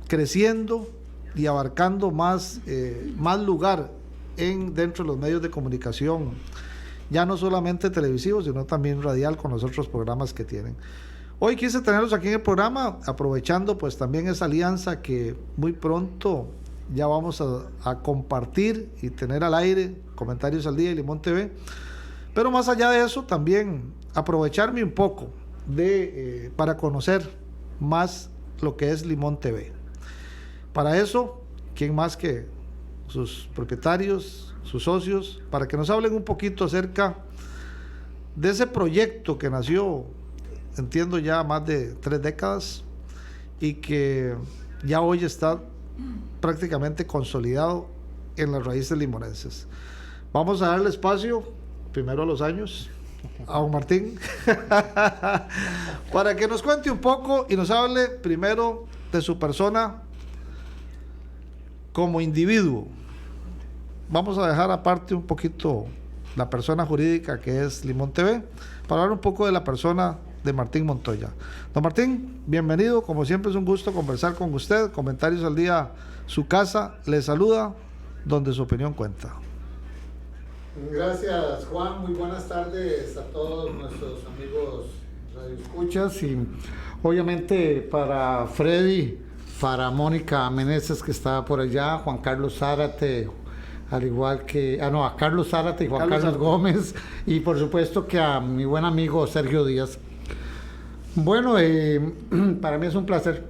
creciendo y abarcando más lugar dentro de los medios de comunicación, ya no solamente televisivos, sino también radial, con los otros programas que tienen. Hoy quise tenerlos aquí en el programa, aprovechando pues también esa alianza que muy pronto ya vamos a compartir y tener al aire, Comentarios al Día y Limón TV. Pero más allá de eso, también aprovecharme un poco para conocer más lo que es Limón TV. Para eso, ¿quién más que sus propietarios, sus socios, para que nos hablen un poquito acerca de ese proyecto que nació, entiendo, ya más de 3 décadas, y que ya hoy está prácticamente consolidado en las raíces limonenses? Vamos a darle espacio primero a los años a don Martín para que nos cuente un poco y nos hable primero de su persona como individuo. Vamos a dejar aparte un poquito la persona jurídica que es Limón TV, para hablar un poco de la persona de Martín Montoya. Don Martín, bienvenido, como siempre es un gusto conversar con usted. Comentarios al Día, su casa, le saluda, donde su opinión cuenta. Gracias, Juan, muy buenas tardes a todos nuestros amigos radioescuchas, y obviamente para Freddy, para Mónica Meneses, que está por allá, Juan Carlos Zárate, al igual que a Carlos Zárate y Juan Carlos Gómez, y por supuesto que a mi buen amigo Sergio Díaz. Bueno, para mí es un placer,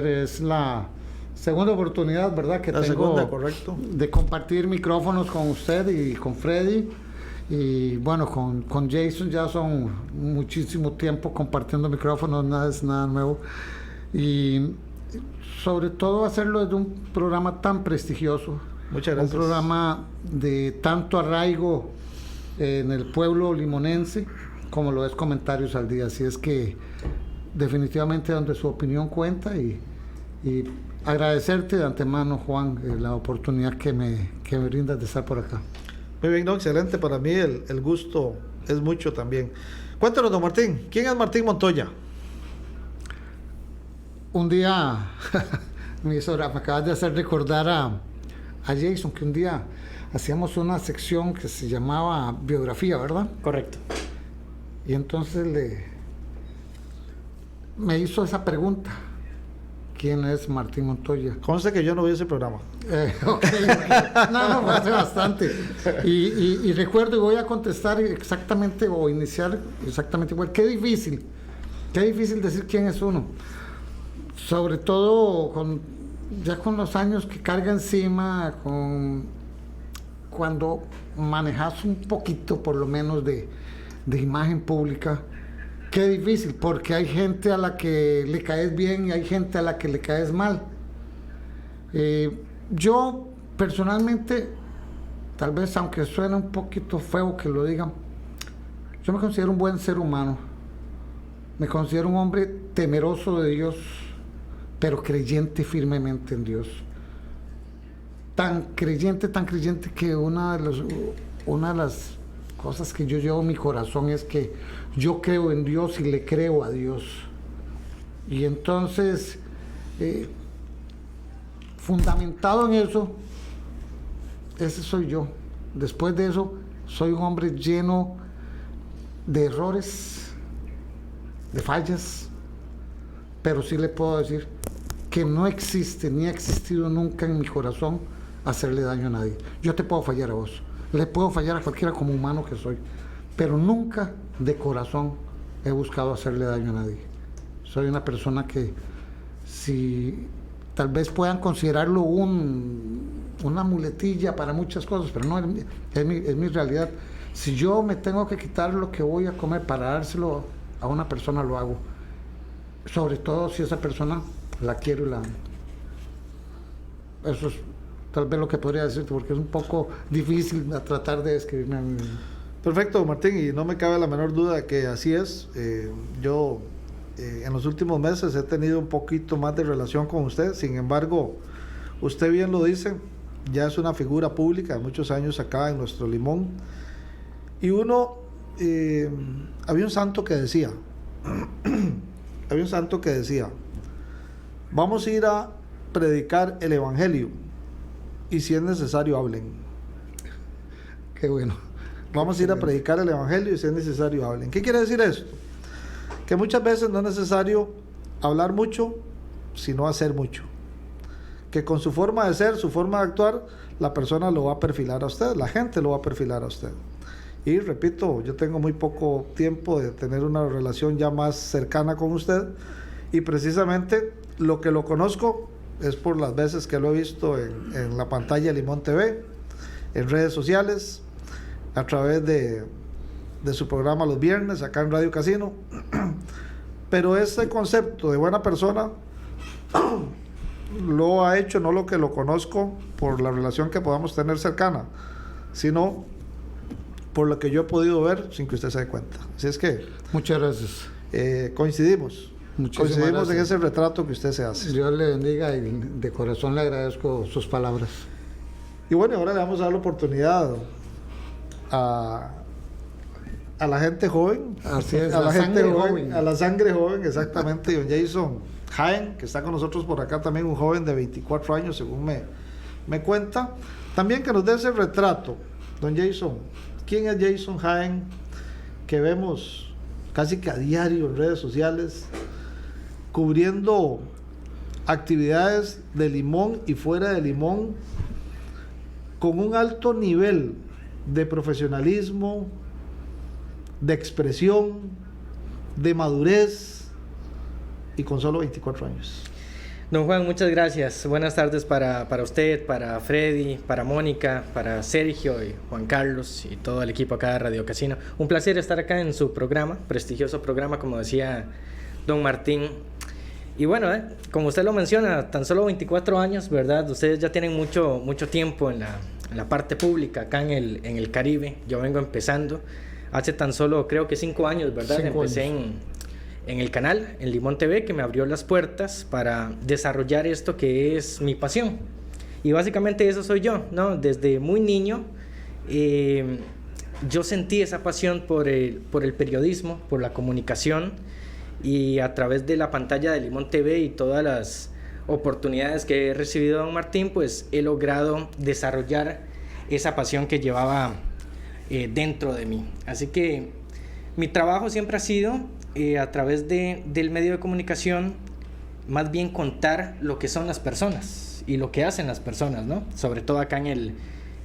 es la segunda oportunidad, ¿verdad?, que tengo de compartir micrófonos con usted y con Freddy, y bueno, con Jason ya son muchísimo tiempo compartiendo micrófonos, nada es nada nuevo, y sobre todo hacerlo desde un programa tan prestigioso. Muchas gracias. Un programa de tanto arraigo en el pueblo limonense como lo es Comentarios al Día. Así es que definitivamente donde su opinión cuenta, y agradecerte de antemano, Juan, la oportunidad que me brindas de estar por acá. Muy bien, no, excelente. Para mí el gusto es mucho también. Cuéntanos, don Martín, ¿quién es Martín Montoya? Un día, me acabas de hacer recordar a Jason, que un día hacíamos una sección que se llamaba biografía, ¿verdad? Correcto. Y entonces me hizo esa pregunta: ¿quién es Martín Montoya? Conste que yo no vi ese programa. Okay. No, hace bastante. Y recuerdo, y voy a contestar exactamente, o iniciar exactamente igual. Qué difícil decir quién es uno. Sobre todo ya con los años que carga encima, cuando manejas un poquito, por lo menos, de imagen pública. Qué difícil, porque hay gente a la que le caes bien y hay gente a la que le caes mal. Yo personalmente, tal vez aunque suene un poquito feo que lo digan, yo me considero un buen ser humano. Me considero un hombre temeroso de Dios, pero creyente firmemente en Dios. tan creyente que una de las cosas que yo llevo en mi corazón es que yo creo en Dios y le creo a Dios. Y entonces, fundamentado en eso, ese soy yo. Después de eso, soy un hombre lleno de errores, de fallas, pero sí le puedo decir que no existe ni ha existido nunca en mi corazón hacerle daño a nadie. Yo te puedo fallar a vos, le puedo fallar a cualquiera como humano que soy, pero nunca de corazón he buscado hacerle daño a nadie. Soy una persona que, si tal vez puedan considerarlo una muletilla para muchas cosas, pero no, es mi realidad. Si yo me tengo que quitar lo que voy a comer para dárselo a una persona, lo hago. Sobre todo si esa persona la quiero y la amo. Eso es tal vez lo que podría decirte, porque es un poco difícil tratar de describirme a mí mismo. Perfecto, Martín, y no me cabe la menor duda de que así es. Yo en los últimos meses he tenido un poquito más de relación con usted. Sin embargo, usted bien lo dice, ya es una figura pública de muchos años acá en nuestro Limón. Y había un santo que decía, vamos a ir a predicar el evangelio y si es necesario hablen. Qué bueno. Vamos a ir a predicar el evangelio y si es necesario hablen. ¿Qué quiere decir esto? Que muchas veces no es necesario hablar mucho, sino hacer mucho. Que con su forma de ser, su forma de actuar, la persona lo va a perfilar a usted, la gente lo va a perfilar a usted. Y repito, yo tengo muy poco tiempo de tener una relación ya más cercana con usted, y precisamente lo que lo conozco es por las veces que lo he visto en la pantalla de Limón TV, en redes sociales, a través de su programa los viernes acá en Radio Casino. Pero ese concepto de buena persona lo ha hecho no lo que lo conozco por la relación que podamos tener cercana, sino por lo que yo he podido ver sin que usted se dé cuenta. Así es que muchas gracias. Coincidimos gracias en ese retrato que usted se hace. Dios le bendiga y de corazón le agradezco sus palabras. Y bueno, ahora le vamos a dar la oportunidad a la gente joven, así es, a la gente joven, a la sangre joven, exactamente. Don Jason Jaén, que está con nosotros por acá también, un joven de 24 años según me cuenta, también que nos dé ese retrato. Don Jason, ¿quién es Jason Jaén, que vemos casi que a diario en redes sociales cubriendo actividades de Limón y fuera de Limón con un alto nivel de profesionalismo, de expresión, de madurez, y con solo 24 años? Don Juan, muchas gracias. Buenas tardes para usted, para Freddy, para Mónica, para Sergio y Juan Carlos y todo el equipo acá de Radio Casino. Un placer estar acá en su programa, prestigioso programa, como decía don Martín. Y bueno, como usted lo menciona, tan solo 24 años, ¿verdad? Ustedes ya tienen mucho tiempo en la parte pública acá en el Caribe. Yo vengo empezando hace tan solo, creo que 5 años, ¿verdad? Empecé en el canal, en Limón TV, que me abrió las puertas para desarrollar esto que es mi pasión. Y básicamente eso soy yo, ¿no? Desde muy niño yo sentí esa pasión por el periodismo, por la comunicación, y a través de la pantalla de Limón TV y todas las oportunidades que he recibido de don Martín, pues he logrado desarrollar esa pasión que llevaba dentro de mí. Así que mi trabajo siempre ha sido a través del medio de comunicación, más bien contar lo que son las personas y lo que hacen las personas, ¿no? Sobre todo acá en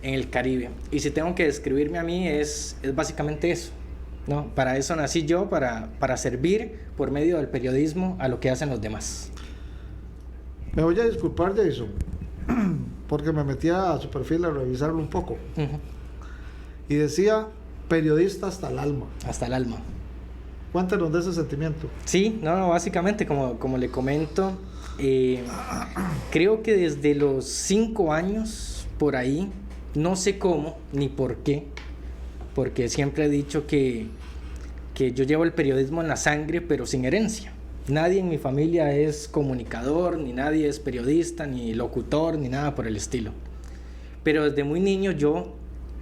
el Caribe. Y si tengo que describirme a mí, es básicamente eso, ¿no? Para eso nací yo, para servir por medio del periodismo a lo que hacen los demás. Me voy a disculpar, Jason, porque me metí a su perfil a revisarlo un poco. Y decía, periodista hasta el alma. Hasta el alma. Cuéntanos de ese sentimiento. Sí, no, básicamente, como le comento, creo que desde los 5 años, por ahí, no sé cómo, ni por qué, porque siempre he dicho que yo llevo el periodismo en la sangre, pero sin herencia. Nadie en mi familia es comunicador, ni nadie es periodista, ni locutor, ni nada por el estilo. pero desde muy niño yo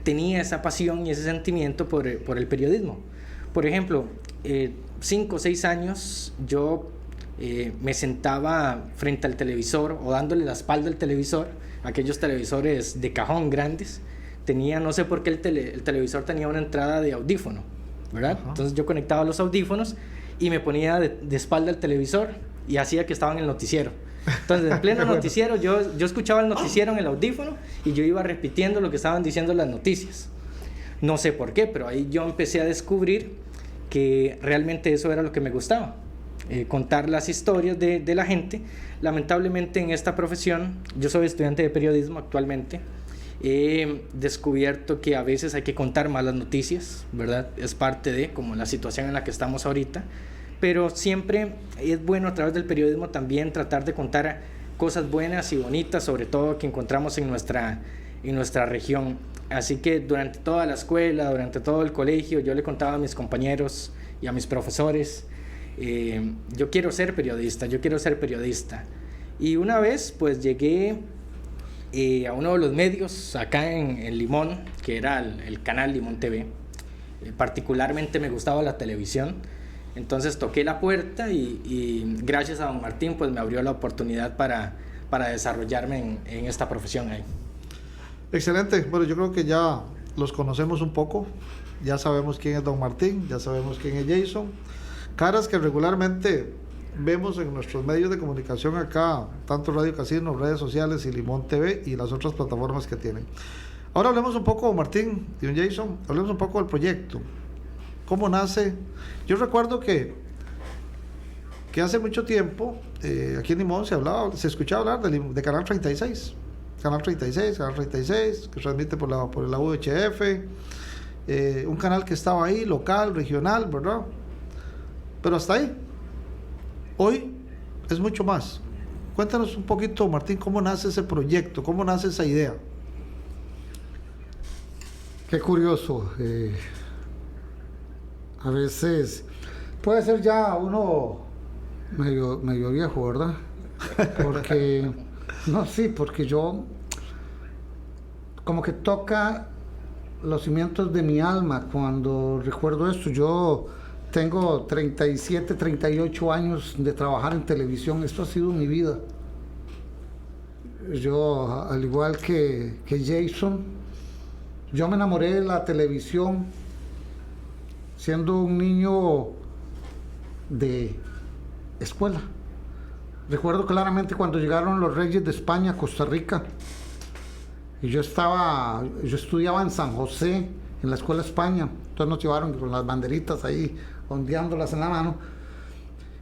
tenía esa pasión y ese sentimiento por el periodismo. Por ejemplo, 5 o 6 años yo me sentaba frente al televisor o dándole la espalda al televisor, aquellos televisores de cajón grandes. Tenía, no sé por qué el televisor tenía una entrada de audífono, ¿verdad? Ajá. Entonces yo conectaba los audífonos y me ponía de espalda al televisor y hacía que estaba en el noticiero. Entonces, en pleno noticiero, yo escuchaba el noticiero en el audífono y yo iba repitiendo lo que estaban diciendo las noticias. No sé por qué, pero ahí yo empecé a descubrir que realmente eso era lo que me gustaba, contar las historias de la gente. Lamentablemente en esta profesión, yo soy estudiante de periodismo actualmente, he descubierto que a veces hay que contar malas noticias, ¿verdad? Es parte de como la situación en la que estamos ahorita, pero siempre es bueno a través del periodismo también tratar de contar cosas buenas y bonitas, sobre todo que encontramos en nuestra región. Así que durante toda la escuela, durante todo el colegio, yo le contaba a mis compañeros y a mis profesores, yo quiero ser periodista. Y una vez pues llegué a uno de los medios acá en Limón, que era el canal Limón TV. Particularmente me gustaba la televisión, entonces toqué la puerta y gracias a don Martín pues me abrió la oportunidad para desarrollarme en esta profesión ahí. Excelente. Bueno, yo creo que ya los conocemos un poco, ya sabemos quién es don Martín, ya sabemos quién es Jason, caras que regularmente vemos en nuestros medios de comunicación acá, tanto Radio Casino, redes sociales y Limón TV y las otras plataformas que tienen. Ahora hablemos un poco, Martín y don Jason, hablemos un poco del proyecto. ¿Cómo nace? Yo recuerdo que hace mucho tiempo aquí en Limón se escuchaba hablar de Canal 36. Canal 36, que transmite por la UHF, un canal que estaba ahí, local, regional, ¿verdad? Pero hasta ahí. Hoy es mucho más. Cuéntanos un poquito, Martín, cómo nace ese proyecto, cómo nace esa idea. Qué curioso. A veces puede ser ya uno medio viejo, ¿verdad? Porque, no, sí, porque yo como que toca los cimientos de mi alma cuando recuerdo esto. Yo tengo 37, 38 años de trabajar en televisión. Esto ha sido mi vida. Yo, al igual que Jason, yo me enamoré de la televisión siendo un niño de escuela. Recuerdo claramente cuando llegaron los Reyes de España a Costa Rica y yo estudiaba en San José, en la Escuela España. Entonces nos llevaron con las banderitas ahí, ondeándolas en la mano.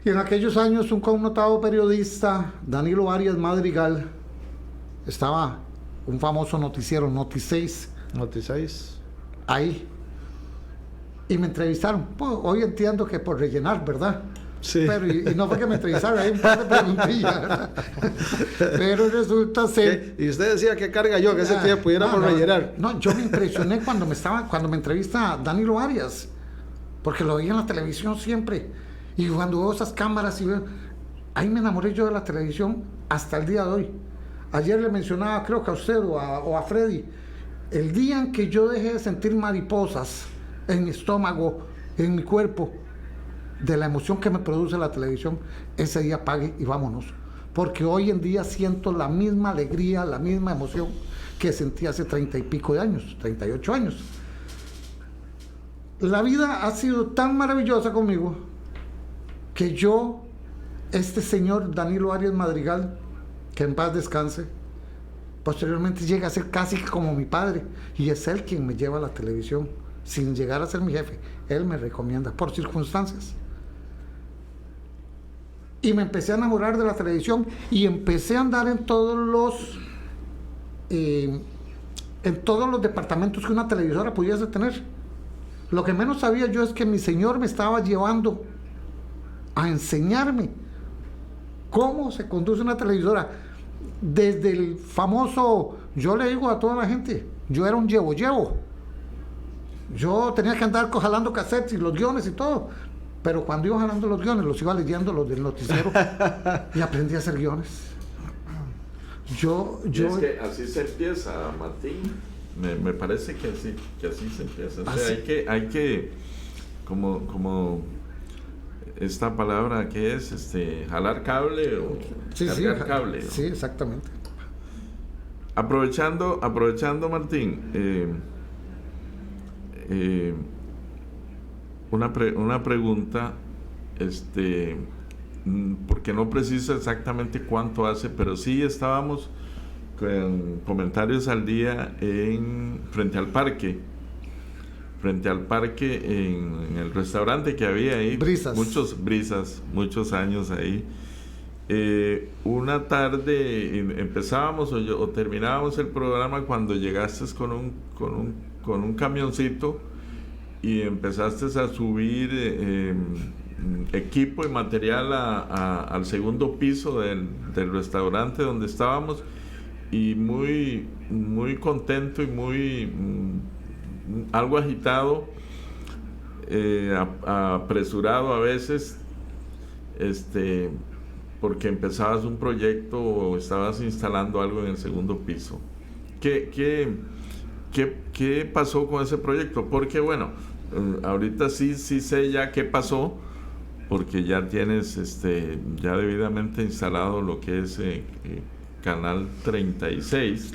Y en aquellos años un connotado periodista, Danilo Arias Madrigal, estaba un famoso noticiero, Noti6, ahí. Y me entrevistaron. Pues, hoy entiendo que por rellenar, ¿verdad? Sí. Pero, y no fue que me entrevistaron, hay un par de preguntillas, ¿verdad? Pero resulta ser... Y usted decía que carga yo, que ese día pudiéramos rellenar. No, yo me impresioné cuando me entrevista Danilo Arias, porque lo veía en la televisión siempre. Y cuando veo esas cámaras, ahí me enamoré yo de la televisión hasta el día de hoy. Ayer le mencionaba, creo que a usted o a Freddy, el día en que yo dejé de sentir mariposas en mi estómago, en mi cuerpo, de la emoción que me produce la televisión, ese día apague y vámonos. Porque hoy en día siento la misma alegría, la misma emoción que sentí hace 30 y pico de años, 38 años. La vida ha sido tan maravillosa conmigo que yo, este señor Danilo Arias Madrigal, que en paz descanse, posteriormente llega a ser casi como mi padre, y es él quien me lleva a la televisión, sin llegar a ser mi jefe. Él me recomienda por circunstancias. Y me empecé a enamorar de la televisión y empecé a andar en todos los departamentos que una televisora pudiese tener. Lo que menos sabía yo es que mi señor me estaba llevando a enseñarme cómo se conduce una televisora. Desde el famoso, yo le digo a toda la gente, yo era un llevo. Yo tenía que andar jalando cassettes y los guiones y todo. Pero cuando iba jalando los guiones, los iba leyendo los del noticiero y aprendí a hacer guiones. Es que así se empieza, Martín. Me parece que así se empieza. O sea, hay que como esta palabra que es jalar cable o cargar cable, ¿no? Sí, exactamente. Aprovechando Martín, una pregunta, porque no precisa exactamente cuánto hace, pero sí estábamos con comentarios al día frente al parque en el restaurante que había ahí, Brisas. muchos años ahí. Una tarde empezábamos o terminábamos el programa cuando llegaste con un camioncito y empezaste a subir equipo y material al segundo piso del restaurante donde estábamos, y muy, muy contento y muy algo agitado, apresurado a veces, porque empezabas un proyecto o estabas instalando algo en el segundo piso. ¿Qué pasó con ese proyecto? Porque bueno, ahorita sí sé ya qué pasó, porque ya tienes ya debidamente instalado lo que es Canal 36.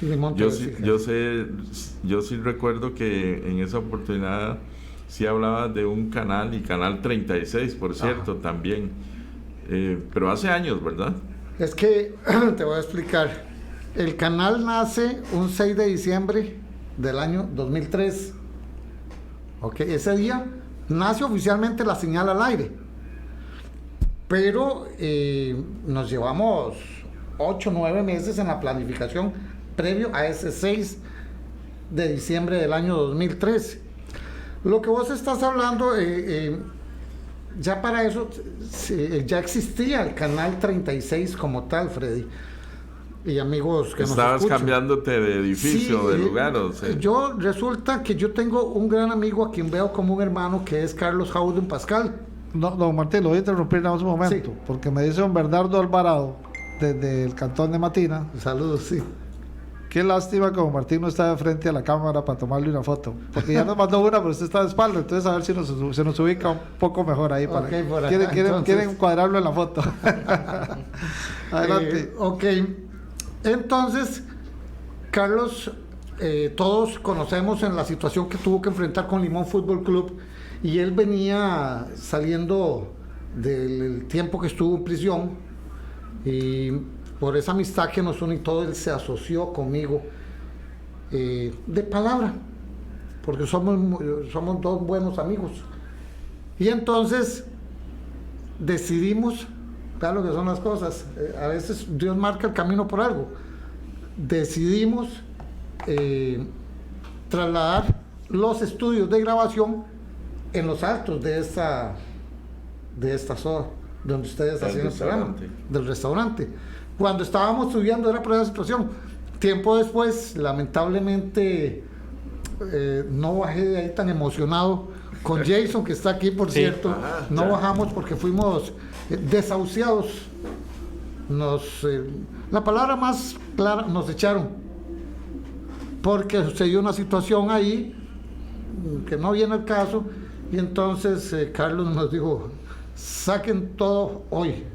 Yo sí recuerdo que en esa oportunidad sí hablabas de un canal, y Canal 36, por cierto, también. Pero hace años, ¿verdad? Es que te voy a explicar. El canal nace un 6 de diciembre del año 2003. Ok, ese día nace oficialmente la señal al aire. Pero nos llevamos 8 o 9 meses en la planificación previo a ese 6 de diciembre del año 2003. Lo que vos estás hablando, ya para eso ya existía el canal 36 como tal, Freddy y amigos que estabas nos escuchan. Cambiándote de edificio, de lugar, o sea. Yo resulta que yo tengo un gran amigo a quien veo como un hermano, que es Carlos Jauden Pascal. No, don Martín, lo voy a interrumpir en un momento, porque me dice don Bernardo Alvarado, desde el cantón de Matina. Saludos, sí. Qué lástima que don Martín no está de frente a la cámara para tomarle una foto, porque ya nos mandó una, pero usted está de espalda, entonces a ver si se nos ubica un poco mejor ahí. Para quieren cuadrarlo en la foto. Adelante. Entonces, Carlos, todos conocemos en la situación que tuvo que enfrentar con Limón Fútbol Club, y él venía saliendo del tiempo que estuvo en prisión, y por esa amistad que nos une y todo, él se asoció conmigo de palabra, porque somos dos buenos amigos. Y entonces decidimos, claro que son las cosas, a veces Dios marca el camino por algo. Decidimos trasladar los estudios de grabación en los altos de esta zona donde ustedes hacían el programa, del restaurante. Cuando estábamos subiendo era por esa situación. Tiempo después, lamentablemente, no bajé de ahí tan emocionado con Jason, que está aquí, por cierto. No bajamos porque fuimos desahuciados. La palabra más clara, nos echaron, porque sucedió una situación ahí que no viene al caso, y entonces Carlos nos dijo: saquen todo hoy.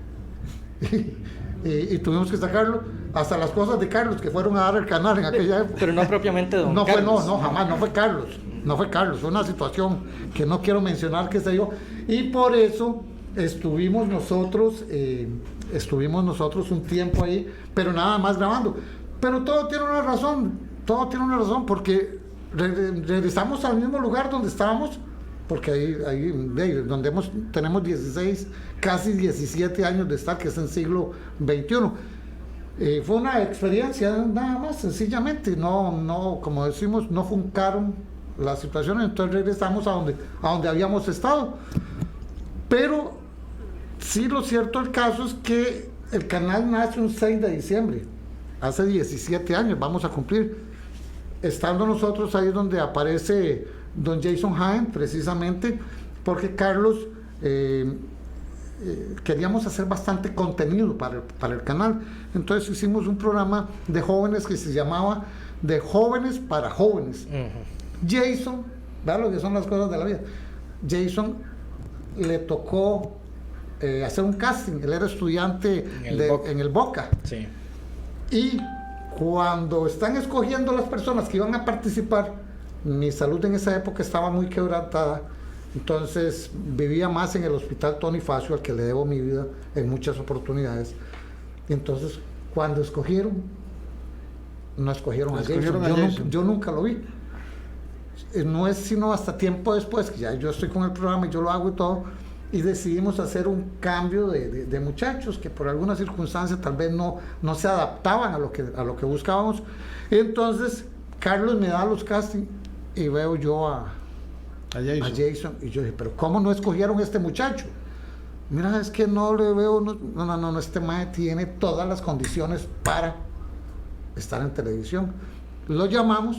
Y tuvimos que sacarlo, hasta las cosas de Carlos que fueron a dar el canal en aquella época. Pero no propiamente don Carlos. Jamás, no fue Carlos, fue una situación que no quiero mencionar que se dio, y por eso estuvimos nosotros un tiempo ahí, pero nada más grabando. Pero todo tiene una razón, porque regresamos al mismo lugar donde estábamos, porque ahí donde tenemos 16, casi 17 años de estar, que es en siglo XXI. Fue una experiencia nada más, sencillamente, no, como decimos, no funcaron las situaciones, entonces regresamos a donde habíamos estado. Pero sí, lo cierto del caso es que el canal nace un 6 de diciembre, hace 17 años, vamos a cumplir. Estando nosotros ahí donde aparece don Jason Haen, precisamente porque Carlos queríamos hacer bastante contenido para el canal. Entonces hicimos un programa de jóvenes que se llamaba De Jóvenes para Jóvenes. Jason, vean lo que son las cosas de la vida. Jason le tocó hacer un casting. Él era estudiante en el Boca. Sí. Y cuando están escogiendo las personas que iban a participar, mi salud en esa época estaba muy quebrantada. Entonces vivía más en el hospital Tony Facio, al que le debo mi vida en muchas oportunidades. Y entonces cuando escogieron, no escogieron a Jason. Yo nunca lo vi. No es sino hasta tiempo después, que ya yo estoy con el programa y yo lo hago y todo, y decidimos hacer un cambio de muchachos que por alguna circunstancia tal vez no se adaptaban a lo que buscábamos. Entonces Carlos me da los castings y veo yo a Jason, y yo dije, pero ¿cómo no escogieron a este muchacho? Mira, es que no le veo, no, este mae tiene todas las condiciones para estar en televisión. Lo llamamos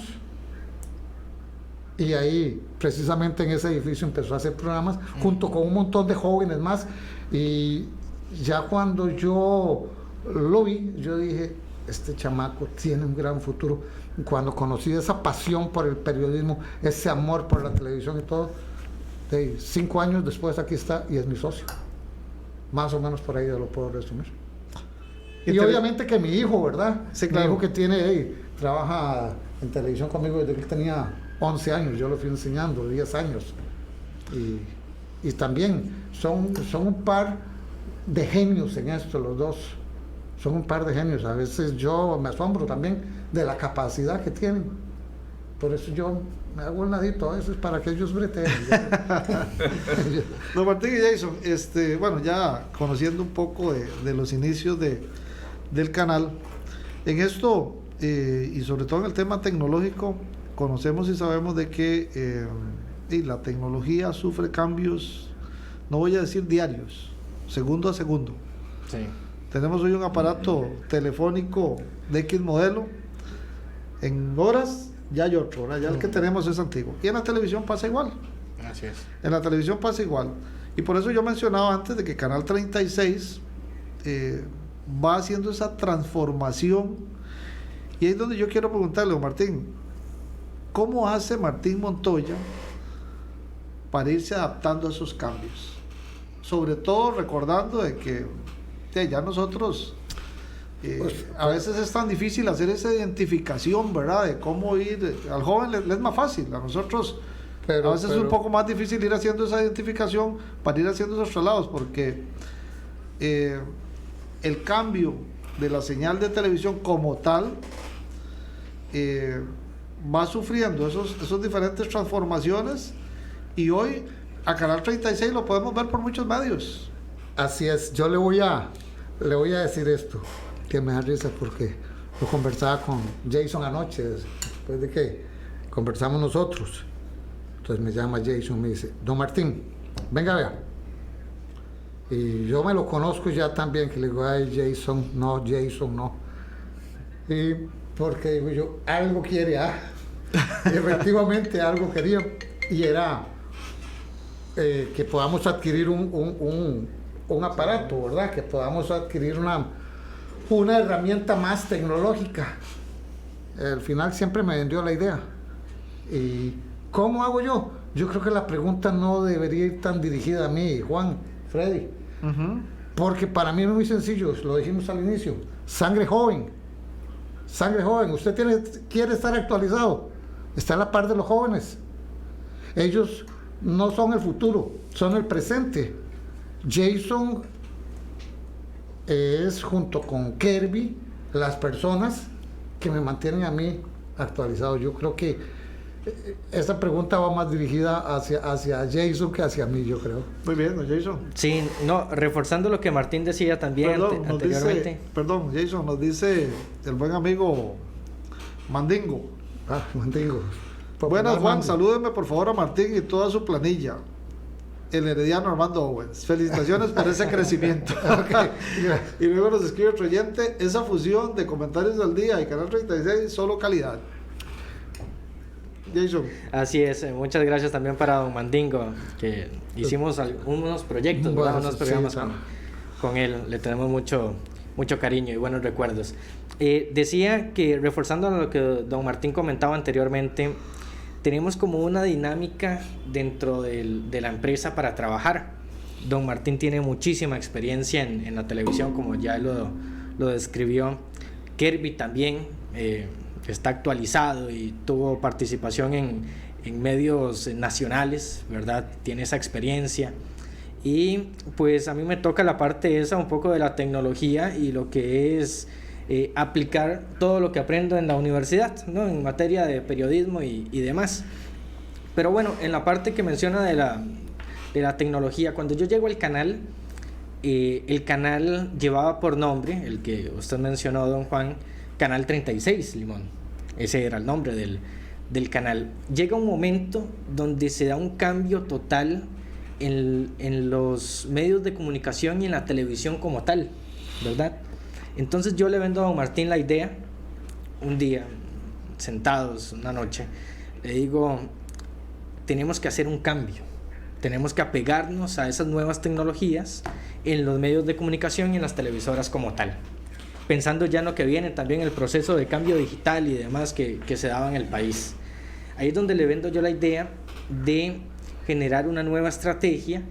y ahí precisamente en ese edificio empezó a hacer programas junto con un montón de jóvenes más, y ya cuando yo lo vi, yo dije, este chamaco tiene un gran futuro. Cuando conocí esa pasión por el periodismo, ese amor por la televisión y todo, 5 años después aquí está y es mi socio. Más o menos por ahí yo lo puedo resumir. Y obviamente que mi hijo, ¿verdad? Sí, claro. Mi hijo que trabaja en televisión conmigo desde que él tenía 11 años, yo lo fui enseñando, 10 años. Y también son un par de genios en esto, los dos. Son un par de genios. A veces yo me asombro también de la capacidad que tienen. Por eso yo me hago un ladito a veces para que ellos breteen. Don Martín y Jason, bueno, ya conociendo un poco de los inicios del canal, en esto y sobre todo en el tema tecnológico, conocemos y sabemos de que la tecnología sufre cambios, no voy a decir diarios, segundo a segundo. Sí. Tenemos hoy un aparato telefónico de X modelo, en horas ya hay otro, ¿verdad? Ya el que tenemos es antiguo. Y en la televisión pasa igual. Así es. En la televisión pasa igual. Y por eso yo mencionaba antes de que Canal 36 va haciendo esa transformación. Y ahí es donde yo quiero preguntarle, don Martín, ¿cómo hace Martín Montoya para irse adaptando a esos cambios? Sobre todo recordando de que ya nosotros a veces es tan difícil hacer esa identificación, ¿verdad? De cómo ir. Al joven le es más fácil, a nosotros a veces es un poco más difícil ir haciendo esa identificación para ir haciendo esos traslados, porque el cambio de la señal de televisión como tal va sufriendo esos diferentes transformaciones, y hoy a Canal 36 lo podemos ver por muchos medios. Así es. Yo le voy a decir esto, que me da risa, porque lo conversaba con Jason anoche, después de que conversamos nosotros. Entonces me llama Jason, me dice, don Martín, venga, vea. Y yo me lo conozco ya también, que le digo, ay, Jason no. Y porque digo yo, algo quiere, y efectivamente algo quería, y era que podamos adquirir un aparato, ¿verdad? Que podamos adquirir una herramienta más tecnológica. Al final siempre me vendió la idea. ¿Y cómo hago yo? Yo creo que la pregunta no debería ir tan dirigida a mí, Juan, Freddy. Porque para mí es muy sencillo, lo dijimos al inicio, sangre joven. Usted quiere estar actualizado, está a la par de los jóvenes. Ellos no son el futuro, son el presente. Jason es, junto con Kirby, las personas que me mantienen a mí actualizado. Yo creo que esta pregunta va más dirigida hacia Jason que hacia mí, yo creo. Muy bien, don Jason. Sí, no, reforzando lo que Martín decía también anteriormente. Jason, nos dice el buen amigo Mandingo. Mandingo. Buenas, Juan, salúdenme por favor a Martín y toda su planilla. El herediano Armando Owens. Felicitaciones por ese crecimiento. Y luego nos escribe otro oyente, esa fusión de Comentarios del Día y Canal 36, solo calidad. Jason. Así es, muchas gracias también para don Mandingo, que hicimos unos proyectos, Bueno, unos programas con él, le tenemos mucho cariño y buenos recuerdos. Decía que, reforzando lo que don Martín comentaba anteriormente, tenemos como una dinámica dentro de la empresa para trabajar. Don Martín tiene muchísima experiencia en la televisión, como ya lo describió. Kirby también está actualizado y tuvo participación en medios nacionales, ¿verdad? Tiene esa experiencia. Y pues a mí me toca la parte esa un poco de la tecnología y lo que es aplicar todo lo que aprendo en la universidad, ¿no? En materia de periodismo y demás. Pero bueno, en la parte que menciona de la tecnología, cuando yo llego al canal, el canal llevaba por nombre, el que usted mencionó, don Juan, Canal 36 Limón. Ese era el nombre del canal. Llega un momento donde se da un cambio total en los medios de comunicación y en la televisión como tal, ¿verdad? Entonces yo le vendo a don Martín la idea, un día, sentados una noche, le digo, tenemos que hacer un cambio, tenemos que apegarnos a esas nuevas tecnologías en los medios de comunicación y en las televisoras como tal, pensando ya en lo que viene también el proceso de cambio digital y demás que se daba en el país. Ahí es donde le vendo yo la idea de generar una nueva estrategia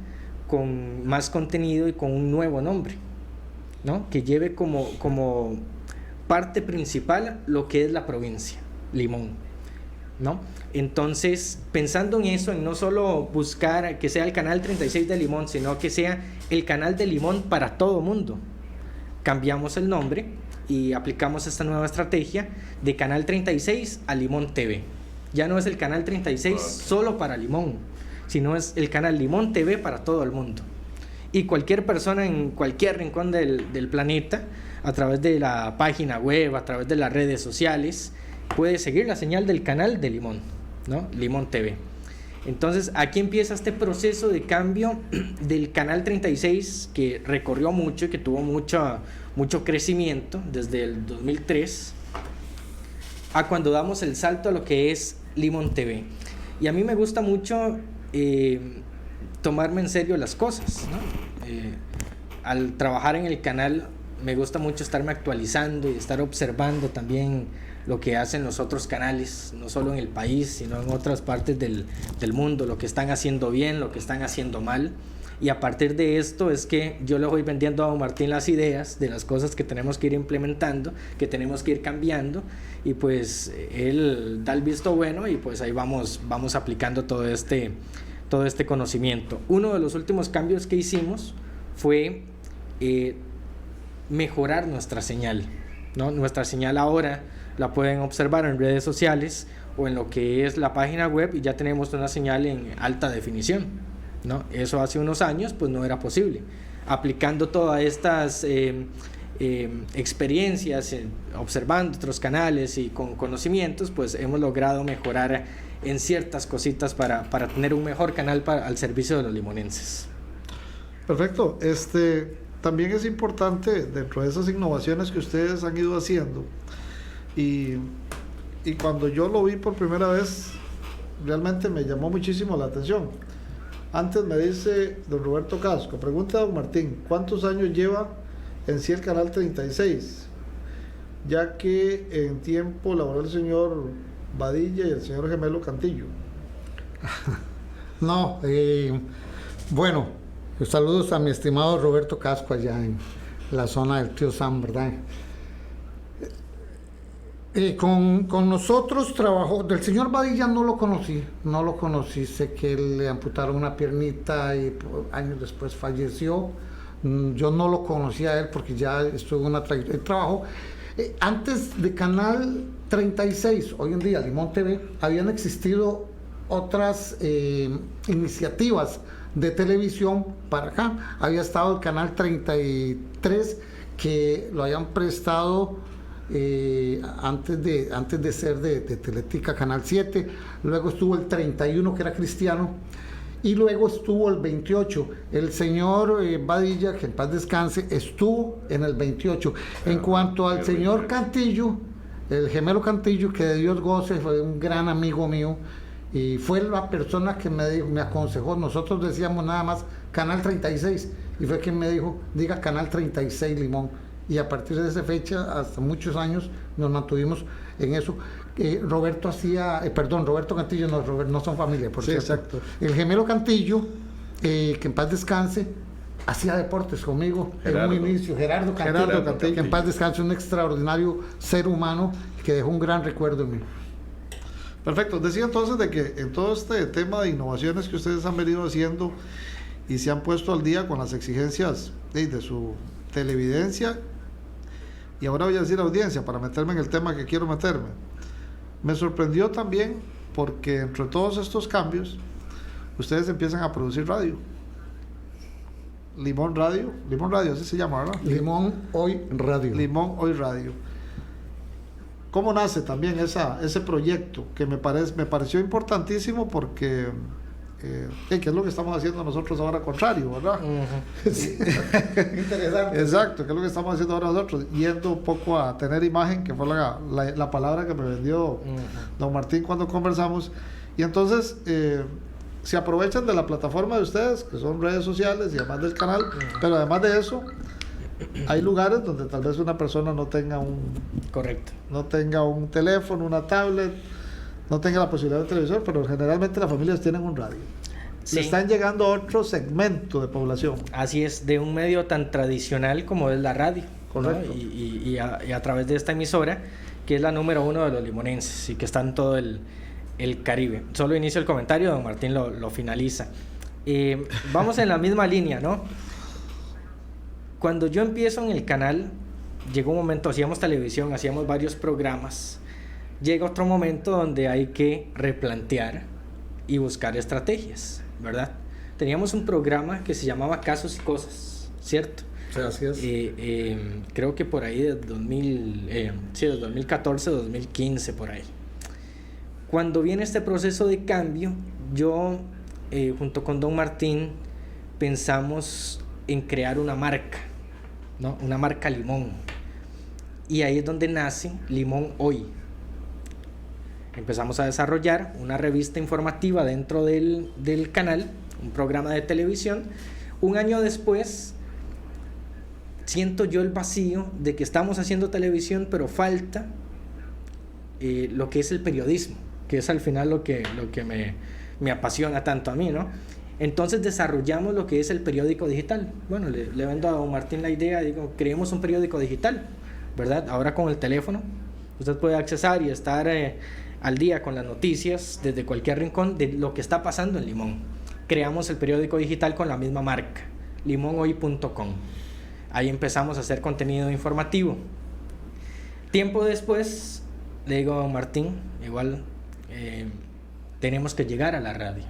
con más contenido y con un nuevo nombre, ¿no? Que lleve como parte principal lo que es la provincia, Limón, ¿no? Entonces, pensando en eso, en no solo buscar que sea el canal 36 de Limón, sino que sea el canal de Limón para todo mundo, cambiamos el nombre y aplicamos esta nueva estrategia de Canal 36 a Limón TV. Ya no es el Canal 36 solo para Limón, sino es el canal Limón TV para todo el mundo. Y cualquier persona en cualquier rincón del planeta, a través de la página web, a través de las redes sociales, puede seguir la señal del canal de Limón, ¿no? Limón TV. Entonces aquí empieza este proceso de cambio del canal 36, que recorrió mucho y que tuvo mucho crecimiento desde el 2003 a cuando damos el salto a lo que es Limón TV. Y a mí me gusta mucho tomarme en serio las cosas, ¿no? Al trabajar en el canal me gusta mucho estarme actualizando y estar observando también lo que hacen los otros canales, no solo en el país, sino en otras partes del mundo, lo que están haciendo bien, lo que están haciendo mal. Y a partir de esto es que yo le voy vendiendo a don Martín las ideas de las cosas que tenemos que ir implementando, que tenemos que ir cambiando, y pues él da el visto bueno y pues ahí vamos aplicando todo este conocimiento. Uno de los últimos cambios que hicimos fue mejorar nuestra señal, ¿no? Nuestra señal ahora la pueden observar en redes sociales o en lo que es la página web, y ya tenemos una señal en alta definición, ¿no? Eso hace unos años pues no era posible. Aplicando todas estas experiencias, observando otros canales y con conocimientos, pues hemos logrado mejorar en ciertas cositas para tener un mejor canal al servicio de los limonenses. Perfecto. También es importante, dentro de esas innovaciones que ustedes han ido haciendo, y cuando yo lo vi por primera vez, realmente me llamó muchísimo la atención. Antes me dice don Roberto Casco, pregunta a don Martín, ¿cuántos años lleva en sí el canal 36? Ya que en tiempo laboró el señor Badilla y el señor Gemelo Cantillo. No, bueno, saludos a mi estimado Roberto Casco allá en la zona del Tío Sam, ¿verdad? Con nosotros trabajó, del señor Badilla no lo conocí, sé que le amputaron una piernita y años después falleció. Yo no lo conocía a él porque ya estuvo en una trayectoria. Trabajó antes de Canal 36, hoy en día Limón TV, habían existido otras iniciativas de televisión para acá. Había estado el Canal 33, que lo habían prestado antes de ser de Teletica, Canal 7. Luego estuvo el 31, que era cristiano, y luego estuvo el 28. El señor Badilla, que en paz descanse, estuvo en el 28. En cuanto al señor Cantillo, El Gemelo Cantillo, que de Dios goce, fue un gran amigo mío y fue la persona que me aconsejó. Nosotros decíamos nada más Canal 36 y fue quien me dijo, diga Canal 36 Limón. Y a partir de esa fecha, hasta muchos años, nos mantuvimos en eso. Roberto Cantillo, no son familia, por cierto. Exacto. El Gemelo Cantillo, que en paz descanse, hacía deportes conmigo en un inicio. Gerardo Cantillo, que en paz descanse, un extraordinario ser humano que dejó un gran recuerdo en mí. Perfecto. Decía entonces de que en todo este tema de innovaciones que ustedes han venido haciendo y se han puesto al día con las exigencias de su televidencia, y ahora voy a decir audiencia para meterme en el tema que quiero meterme. Me sorprendió también porque entre todos estos cambios ustedes empiezan a producir radio. Limón Radio, así se llama, ¿verdad? Limón Hoy Radio. ¿Cómo nace también ese proyecto que me pareció importantísimo porque ¿qué es lo que estamos haciendo nosotros ahora contrario, verdad? Uh-huh. Sí. Interesante. Exacto, ¿qué es lo que estamos haciendo ahora nosotros? Yendo un poco a tener imagen, que fue la palabra que me vendió don Martín cuando conversamos. Y entonces se aprovechan de la plataforma de ustedes, que son redes sociales y además del canal, pero además de eso, hay lugares donde tal vez una persona no tenga no tenga un teléfono, una tablet, no tenga la posibilidad de un televisor, pero generalmente las familias tienen un radio. Sí. Le están llegando a otro segmento de población. Así es, de un medio tan tradicional como es la radio. Correcto. ¿No? Y a través de esta emisora, que es la número 1 de los limonenses y que está en todo el Caribe. Solo inicio el comentario, don Martín lo finaliza. Vamos en la misma línea, ¿no? Cuando yo empiezo en el canal, llegó un momento, hacíamos televisión, hacíamos varios programas. Llega otro momento donde hay que replantear y buscar estrategias, ¿verdad? Teníamos un programa que se llamaba Casos y Cosas, ¿cierto? Sí, así es. Creo que por ahí de 2014, 2015, por ahí. Cuando viene este proceso de cambio, yo, junto con don Martín, pensamos en crear una marca, ¿no? Una marca Limón. Y ahí es donde nace Limón Hoy. Empezamos a desarrollar una revista informativa dentro del canal, un programa de televisión. Un año después, siento yo el vacío de que estamos haciendo televisión, pero falta lo que es el periodismo, que es al final lo que me apasiona tanto a mí, ¿no? Entonces desarrollamos lo que es el periódico digital. Bueno, le vendo a don Martín la idea, digo, creemos un periódico digital, ¿verdad? Ahora con el teléfono, usted puede accesar y estar al día con las noticias desde cualquier rincón de lo que está pasando en Limón. Creamos el periódico digital con la misma marca, limonhoy.com. Ahí empezamos a hacer contenido informativo. Tiempo después, le digo a don Martín, igual tenemos que llegar a la radio.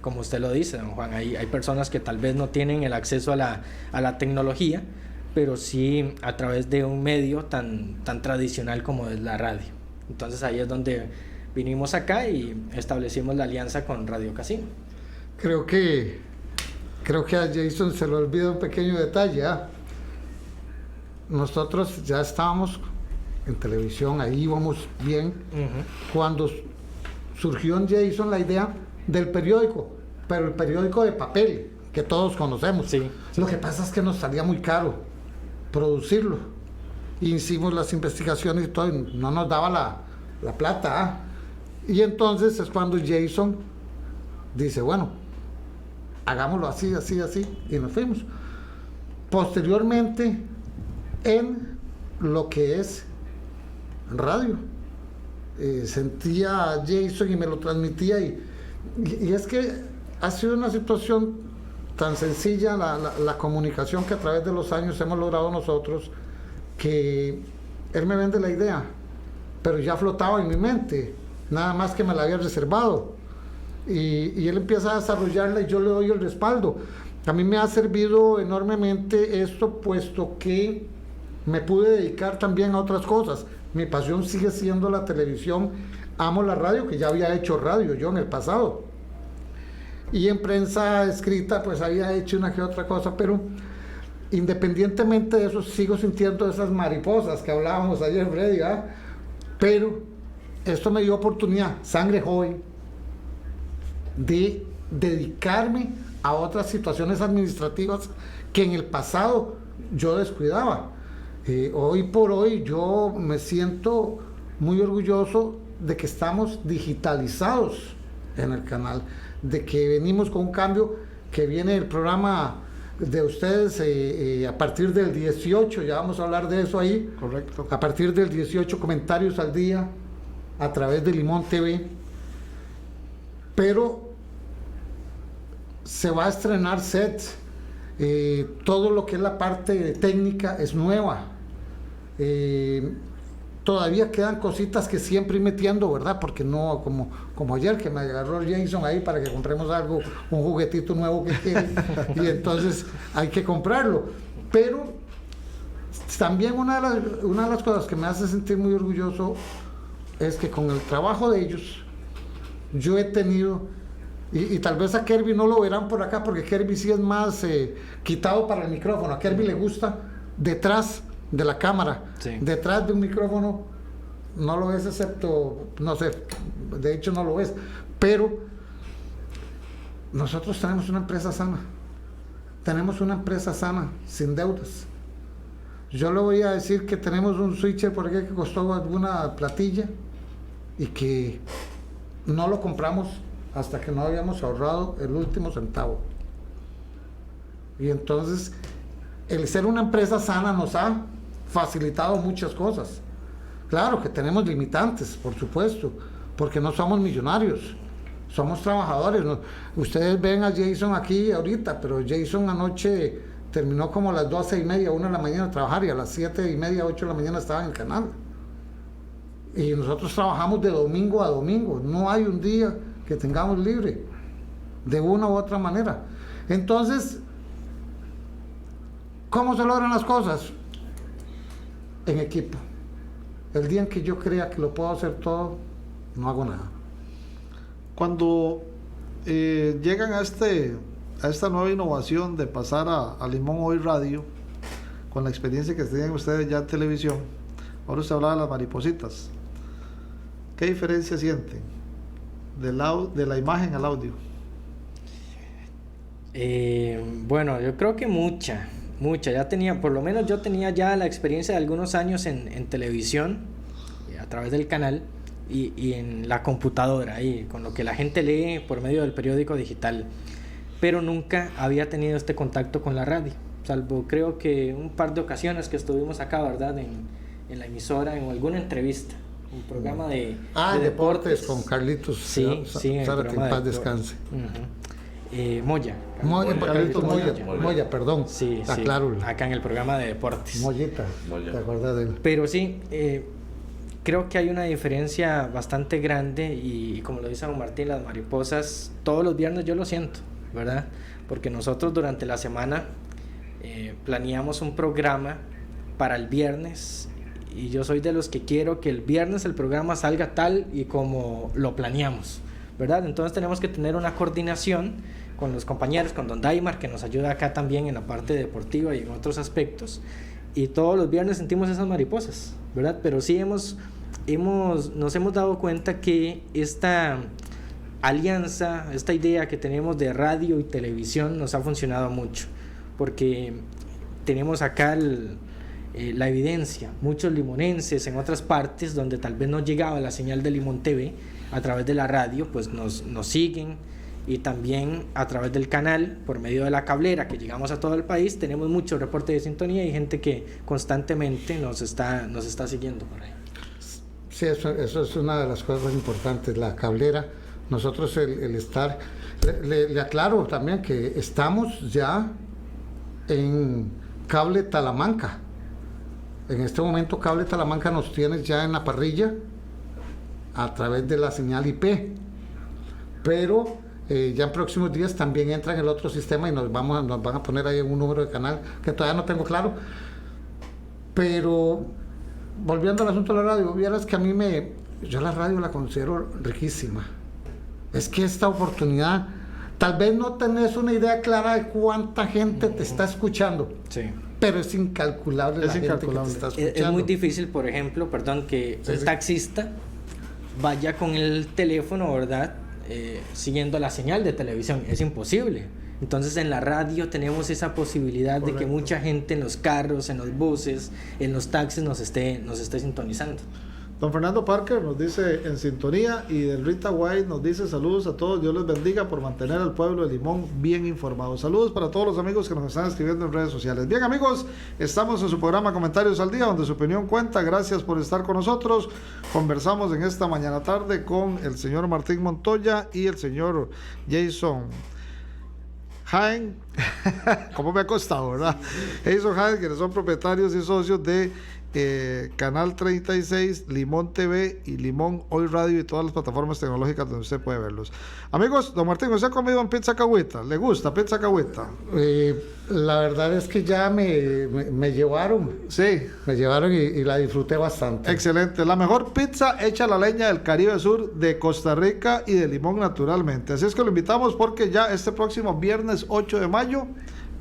Como usted lo dice, don Juan, hay personas que tal vez no tienen el acceso a la tecnología, pero sí a través de un medio tan tradicional como es la radio. Entonces ahí es donde vinimos acá y establecimos la alianza con Radio Casino. Creo que a Jason se le olvida un pequeño detalle. Nosotros ya estábamos en televisión, ahí íbamos bien. Uh-huh. Cuando surgió en Jason la idea del periódico, pero el periódico de papel, que todos conocemos. Sí. Lo que pasa es que nos salía muy caro producirlo. Hicimos las investigaciones y todo, y no nos daba la plata. Y entonces es cuando Jason dice, bueno, hagámoslo así, y nos fuimos. Posteriormente, en lo que es radio, sentía a Jason y me lo transmitía, y es que ha sido una situación tan sencilla la comunicación que a través de los años hemos logrado nosotros, que él me vende la idea, pero ya flotaba en mi mente, nada más que me la había reservado, y él empieza a desarrollarla y yo le doy el respaldo. A mí me ha servido enormemente esto, puesto que me pude dedicar también a otras cosas. Mi pasión sigue siendo la televisión, amo la radio, que ya había hecho radio yo en el pasado, y en prensa escrita pues había hecho una que otra cosa, pero independientemente de eso sigo sintiendo esas mariposas que hablábamos ayer, Freddy, Pero esto me dio oportunidad, sangre joven, de dedicarme a otras situaciones administrativas que en el pasado yo descuidaba. Hoy por hoy yo me siento muy orgulloso de que estamos digitalizados en el canal, de que venimos con un cambio, que viene el programa de ustedes a partir del 18, ya vamos a hablar de eso ahí. Correcto. A partir del 18, comentarios al día a través de Limón TV. Pero se va a estrenar set, todo lo que es la parte técnica es nueva. Todavía quedan cositas que siempre ir metiendo, ¿verdad? Porque no, como ayer que me agarró Jason ahí para que compremos algo, un juguetito nuevo que quiere, y entonces hay que comprarlo. Pero también una de las cosas que me hace sentir muy orgulloso es que con el trabajo de ellos, yo he tenido, y tal vez a Kirby no lo verán por acá, porque Kirby sí es más quitado para el micrófono. A Kirby le gusta detrás de la cámara, sí. Detrás de un micrófono no lo ves, excepto, no sé, de hecho no lo ves, pero nosotros tenemos una empresa sana, sin deudas. Yo le voy a decir que tenemos un switcher por aquí que costó alguna platilla y que no lo compramos hasta que no habíamos ahorrado el último centavo. Y entonces el ser una empresa sana nos ha facilitado muchas cosas. Claro que tenemos limitantes, por supuesto, porque no somos millonarios, somos trabajadores. Ustedes ven a Jason aquí ahorita, pero Jason anoche terminó como a las 12:30, 1 de la mañana a trabajar, y a las 7:30, 8 de la mañana estaba en el canal. Y nosotros trabajamos de domingo a domingo, no hay un día que tengamos libre, de una u otra manera. Entonces, ¿cómo se logran las cosas? En equipo. El día en que yo crea que lo puedo hacer todo, no hago nada. Cuando llegan a esta nueva innovación de pasar a Limón Hoy Radio, con la experiencia que tienen ustedes ya en televisión, ahora usted hablaba de las maripositas, ¿qué diferencia sienten de la imagen al audio? Bueno, yo creo que mucha, ya tenía, por lo menos yo tenía ya la experiencia de algunos años en televisión, a través del canal, y en la computadora, ahí, con lo que la gente lee por medio del periódico digital, pero nunca había tenido este contacto con la radio, salvo creo que un par de ocasiones que estuvimos acá, ¿verdad?, en la emisora, en alguna entrevista, un programa de deportes con Carlitos. Sí, en paz descanse. Moya, perdón. Sí, aclaro. Acá en el programa de deportes. Mollita. ¿Te acuerdas de él? Pero sí, creo que hay una diferencia bastante grande, y como lo dice don Martín, las mariposas, todos los viernes yo lo siento, ¿verdad? Porque nosotros durante la semana planeamos un programa para el viernes, y yo soy de los que quiero que el viernes el programa salga tal y como lo planeamos, ¿verdad? Entonces tenemos que tener una coordinación con los compañeros, con don Daimar, que nos ayuda acá también en la parte deportiva y en otros aspectos, y todos los viernes sentimos esas mariposas, ¿verdad? Pero sí nos hemos dado cuenta que esta alianza, esta idea que tenemos de radio y televisión nos ha funcionado mucho, porque tenemos acá la evidencia, muchos limonenses en otras partes donde tal vez no llegaba la señal de Limón TV a través de la radio, pues nos siguen, y también a través del canal, por medio de la cablera, que llegamos a todo el país, tenemos mucho reporte de sintonía y gente que constantemente nos está siguiendo por ahí. Sí, eso es una de las cosas importantes, la cablera. Nosotros el estar, le aclaro también que estamos ya en Cable Talamanca. En este momento Cable Talamanca nos tiene ya en la parrilla a través de la señal IP, pero ya en próximos días también entra en el otro sistema y nos van a poner ahí un número de canal que todavía no tengo claro. Pero volviendo al asunto de la radio, vieras que yo la radio la considero riquísima. Es que esta oportunidad, tal vez no tenés una idea clara de cuánta gente te está escuchando. Sí. pero es incalculable la gente que te está escuchando. Es muy difícil, por ejemplo, que un taxista vaya con el teléfono, ¿verdad? Siguiendo la señal de televisión. Es imposible. Entonces en la radio tenemos esa posibilidad de que mucha gente en los carros, en los buses, en los taxis nos esté sintonizando. Don Fernando Parker nos dice en sintonía, y del Rita White nos dice saludos a todos, Dios les bendiga por mantener al pueblo de Limón bien informado. Saludos para todos los amigos que nos están escribiendo en redes sociales. Bien amigos, estamos en su programa Comentarios al Día, donde su opinión cuenta. Gracias por estar con nosotros. Conversamos en esta mañana tarde con el señor Martín Montoya y el señor Jason Jaén, ¿cómo me ha costado, verdad? Jason Jaén, quienes son propietarios y socios de Canal 36, Limón TV y Limón Hoy Radio y todas las plataformas tecnológicas donde usted puede verlos. Amigos, don Martín, ¿usted ha comido en pizza Cahuita? ¿Le gusta pizza Cahuita? La verdad es que ya me llevaron. Sí. Me llevaron y la disfruté bastante. Excelente. La mejor pizza hecha a la leña del Caribe Sur, de Costa Rica y de Limón naturalmente. Así es que lo invitamos porque ya este próximo viernes 8 de mayo,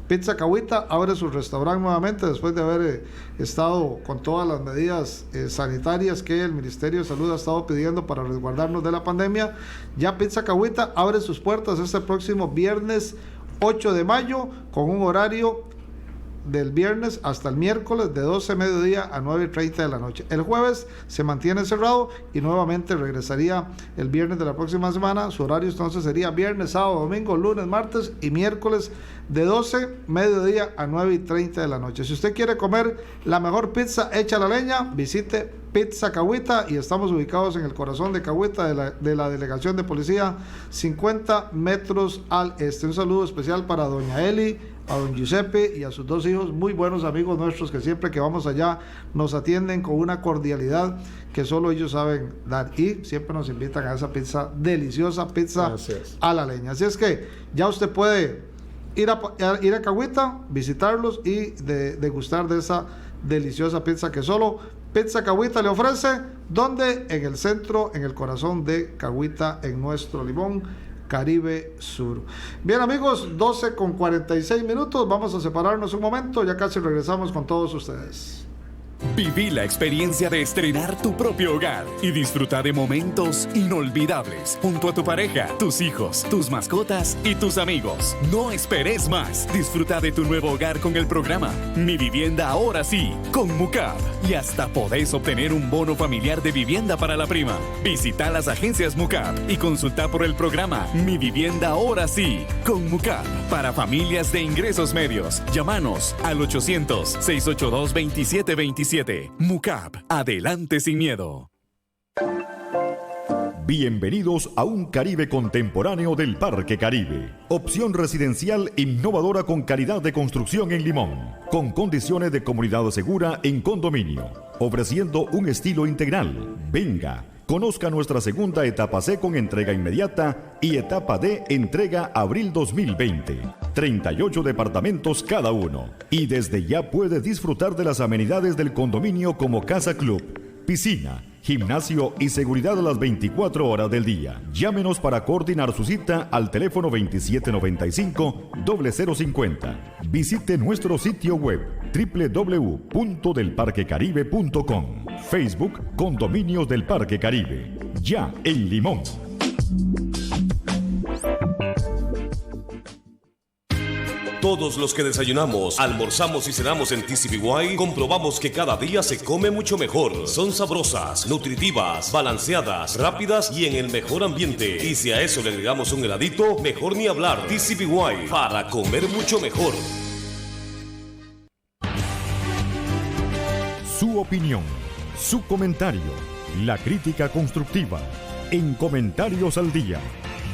Pizza Cahuita abre su restaurante nuevamente después de haber estado con todas las medidas sanitarias que el Ministerio de Salud ha estado pidiendo para resguardarnos de la pandemia. Ya Pizza Cahuita abre sus puertas este próximo viernes 8 de mayo con un horario del viernes hasta el miércoles de 12 mediodía a 9:30 de la noche. El jueves se mantiene cerrado y nuevamente regresaría el viernes de la próxima semana. Su horario entonces sería viernes, sábado, domingo, lunes, martes y miércoles de 12 mediodía a 9:30 de la noche. Si usted quiere comer la mejor pizza hecha a la leña, visite Pizza Cahuita y estamos ubicados en el corazón de Cahuita de la delegación de policía 50 metros al este. Un saludo especial para doña Eli, a don Giuseppe y a sus dos hijos, muy buenos amigos nuestros que siempre que vamos allá nos atienden con una cordialidad que solo ellos saben dar y siempre nos invitan a esa pizza deliciosa, pizza a la leña. Así es que ya usted puede ir a Cahuita, visitarlos y degustar de esa deliciosa pizza que solo Pizza Cahuita le ofrece, donde en el centro, en el corazón de Cahuita, en nuestro Limón Caribe Sur. Bien amigos, 12:46, vamos a separarnos un momento, ya casi regresamos con todos ustedes. Viví la experiencia de estrenar tu propio hogar y disfrutar de momentos inolvidables junto a tu pareja, tus hijos, tus mascotas y tus amigos. No esperes más. Disfruta de tu nuevo hogar con el programa Mi Vivienda Ahora Sí, con Mucab. Y hasta podés obtener un bono familiar de vivienda para la prima. Visita las agencias Mucab y consulta por el programa Mi Vivienda Ahora Sí, con Mucab. Para familias de ingresos medios, llámanos al 800-682-2727. Mucab, adelante sin miedo. Bienvenidos a un Caribe contemporáneo del Parque Caribe. Opción residencial innovadora con calidad de construcción en Limón, con condiciones de comunidad segura en condominio, ofreciendo un estilo integral. Venga, conozca nuestra segunda etapa C con entrega inmediata y etapa D entrega abril 2020. 38 departamentos cada uno. Y desde ya puede disfrutar de las amenidades del condominio como casa club, piscina, gimnasio y seguridad a las 24 horas del día. Llámenos para coordinar su cita al teléfono 2795-0050. Visite nuestro sitio web www.delparquecaribe.com. Facebook Condominios del Parque Caribe. Ya en Limón. Todos los que desayunamos, almorzamos y cenamos en TCBY comprobamos que cada día se come mucho mejor. Son sabrosas, nutritivas, balanceadas, rápidas y en el mejor ambiente. Y si a eso le agregamos un heladito, mejor ni hablar. TCBY, para comer mucho mejor. Su opinión, su comentario, la crítica constructiva. En Comentarios al Día.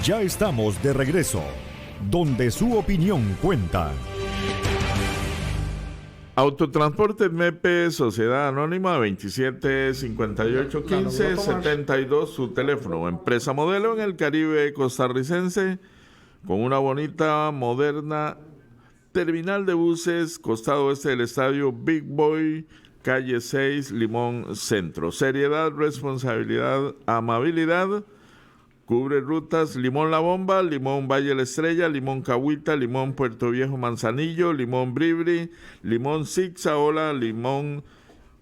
Ya estamos de regreso. Donde su opinión cuenta. Autotransporte MEPE, Sociedad Anónima, 27581572, su teléfono. Empresa modelo en el Caribe costarricense, con una bonita, moderna terminal de buses, costado oeste del estadio Big Boy, calle 6, Limón Centro. Seriedad, responsabilidad, amabilidad. Cubre rutas Limón La Bomba, Limón Valle La Estrella, Limón Cahuita, Limón Puerto Viejo Manzanillo, Limón Bribri, Limón Zigzaola, Limón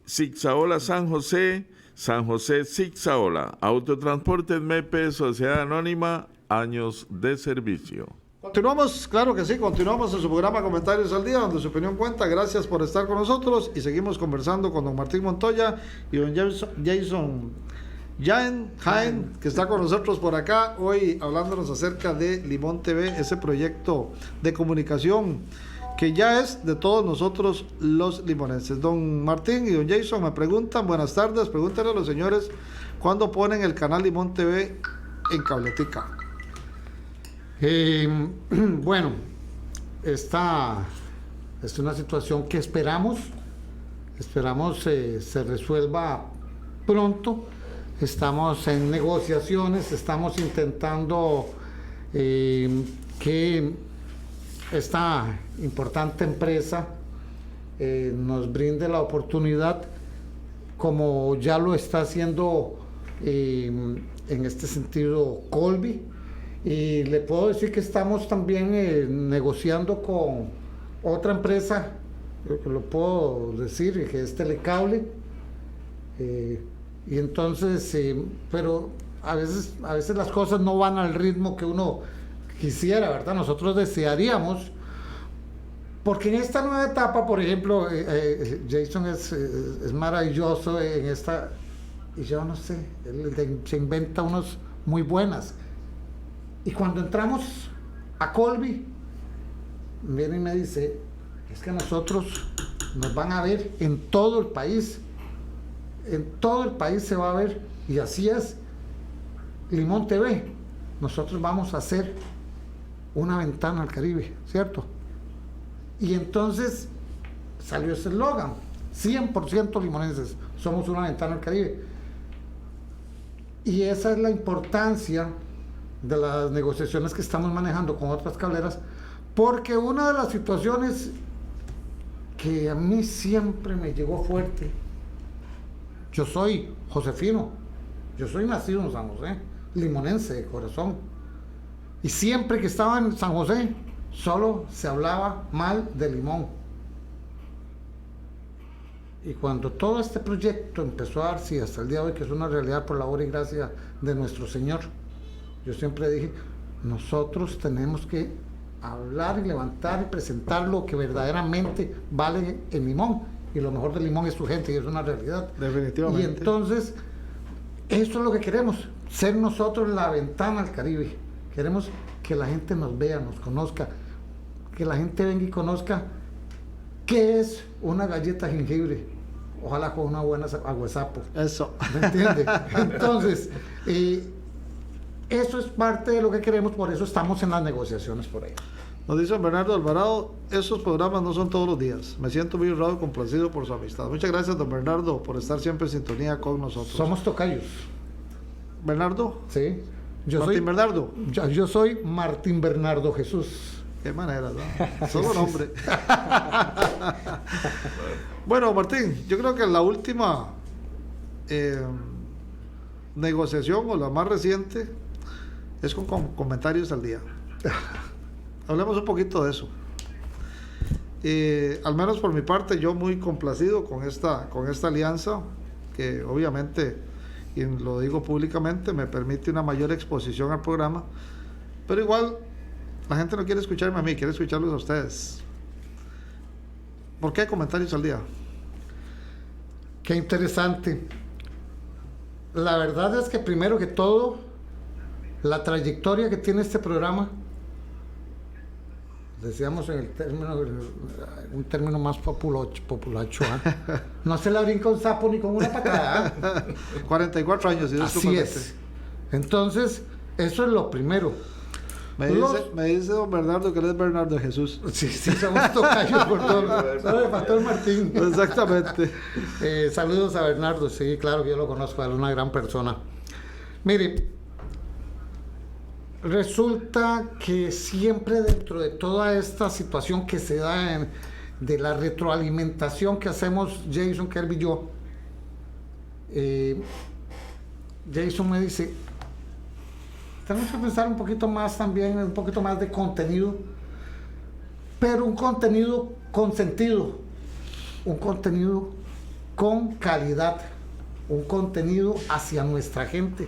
Zigzaola San José, San José Zigzaola. Autotransportes MEPE, Sociedad Anónima, años de servicio. Continuamos, claro que sí, continuamos en su programa Comentarios al Día, donde su opinión cuenta. Gracias por estar con nosotros y seguimos conversando con don Martín Montoya y don Jaén, que está con nosotros por acá, hoy hablándonos acerca de Limón TV, ese proyecto de comunicación que ya es de todos nosotros los limonenses. Don Martín y don Jason me preguntan, buenas tardes, pregúntenle a los señores, ¿cuándo ponen el canal Limón TV en Cabletica? Bueno, esta es una situación que esperamos se resuelva pronto. Estamos en negociaciones, estamos intentando que esta importante empresa nos brinde la oportunidad, como ya lo está haciendo en este sentido Colby, y le puedo decir que estamos también negociando con otra empresa, lo puedo decir, que es Telecable. Y entonces, pero a veces las cosas no van al ritmo que uno quisiera, ¿verdad? Nosotros desearíamos, porque en esta nueva etapa, por ejemplo, Jason es maravilloso en esta, y yo no sé, él se inventa unos muy buenas. Y cuando entramos a Colby, viene y me dice, es que nosotros nos van a ver en todo el país. En todo el país se va a ver, y así es Limón TV. Nosotros vamos a hacer una ventana al Caribe, ¿cierto? Y entonces salió ese eslogan, 100% limonenses, somos una ventana al Caribe. Y esa es la importancia de las negociaciones que estamos manejando con otras cableras, porque una de las situaciones que a mí siempre me llegó fuerte, yo soy josefino, yo soy nacido en San José, limonense de corazón, y siempre que estaba en San José solo se hablaba mal de Limón. Y cuando todo este proyecto empezó a darse hasta el día de hoy, que es una realidad por la obra y gracia de nuestro Señor, yo siempre dije, nosotros tenemos que hablar y levantar y presentar lo que verdaderamente vale en Limón. Y lo mejor de Limón es su gente, y es una realidad. Definitivamente. Y entonces, eso es lo que queremos, ser nosotros la ventana al Caribe. Queremos que la gente nos vea, nos conozca, que la gente venga y conozca qué es una galleta de jengibre, ojalá con una buena aguasapo. Eso. ¿Me entiende? Entonces, eso es parte de lo que queremos, por eso estamos en las negociaciones por ahí. Nos dice Bernardo Alvarado, esos programas no son todos los días. Me siento muy honrado y complacido por su amistad. Muchas gracias, don Bernardo, por estar siempre en sintonía con nosotros. Somos tocayos. ¿Bernardo? Sí. ¿Martín Bernardo? Yo soy Martín Bernardo Jesús. Qué manera, ¿no? Solo nombre. Bueno, Martín, yo creo que la última negociación, o la más reciente, es con Comentarios al Día. Hablemos un poquito de eso. Al menos por mi parte, yo muy complacido con esta alianza, que obviamente, y lo digo públicamente, me permite una mayor exposición al programa, pero igual la gente no quiere escucharme a mí, quiere escucharlos a ustedes. ¿Por qué Comentarios al Día? Qué interesante. La verdad es que primero que todo, la trayectoria que tiene este programa, decíamos en un término más populacho, ¿eh? No se la brinca un sapo ni con una patada. 44 años. Así es. Entonces, eso es lo primero. Me dice don Bernardo que él es Bernardo Jesús. Sí, somos tocayos por todo. Solo le faltó el Martín. Exactamente. Saludos a Bernardo, sí, claro que yo lo conozco, es una gran persona. Mire, resulta que siempre dentro de toda esta situación que se da de la retroalimentación que hacemos Jason, Kirby y yo, Jason me dice, tenemos que pensar un poquito más también, un poquito más de contenido, pero un contenido con sentido, un contenido con calidad, un contenido hacia nuestra gente.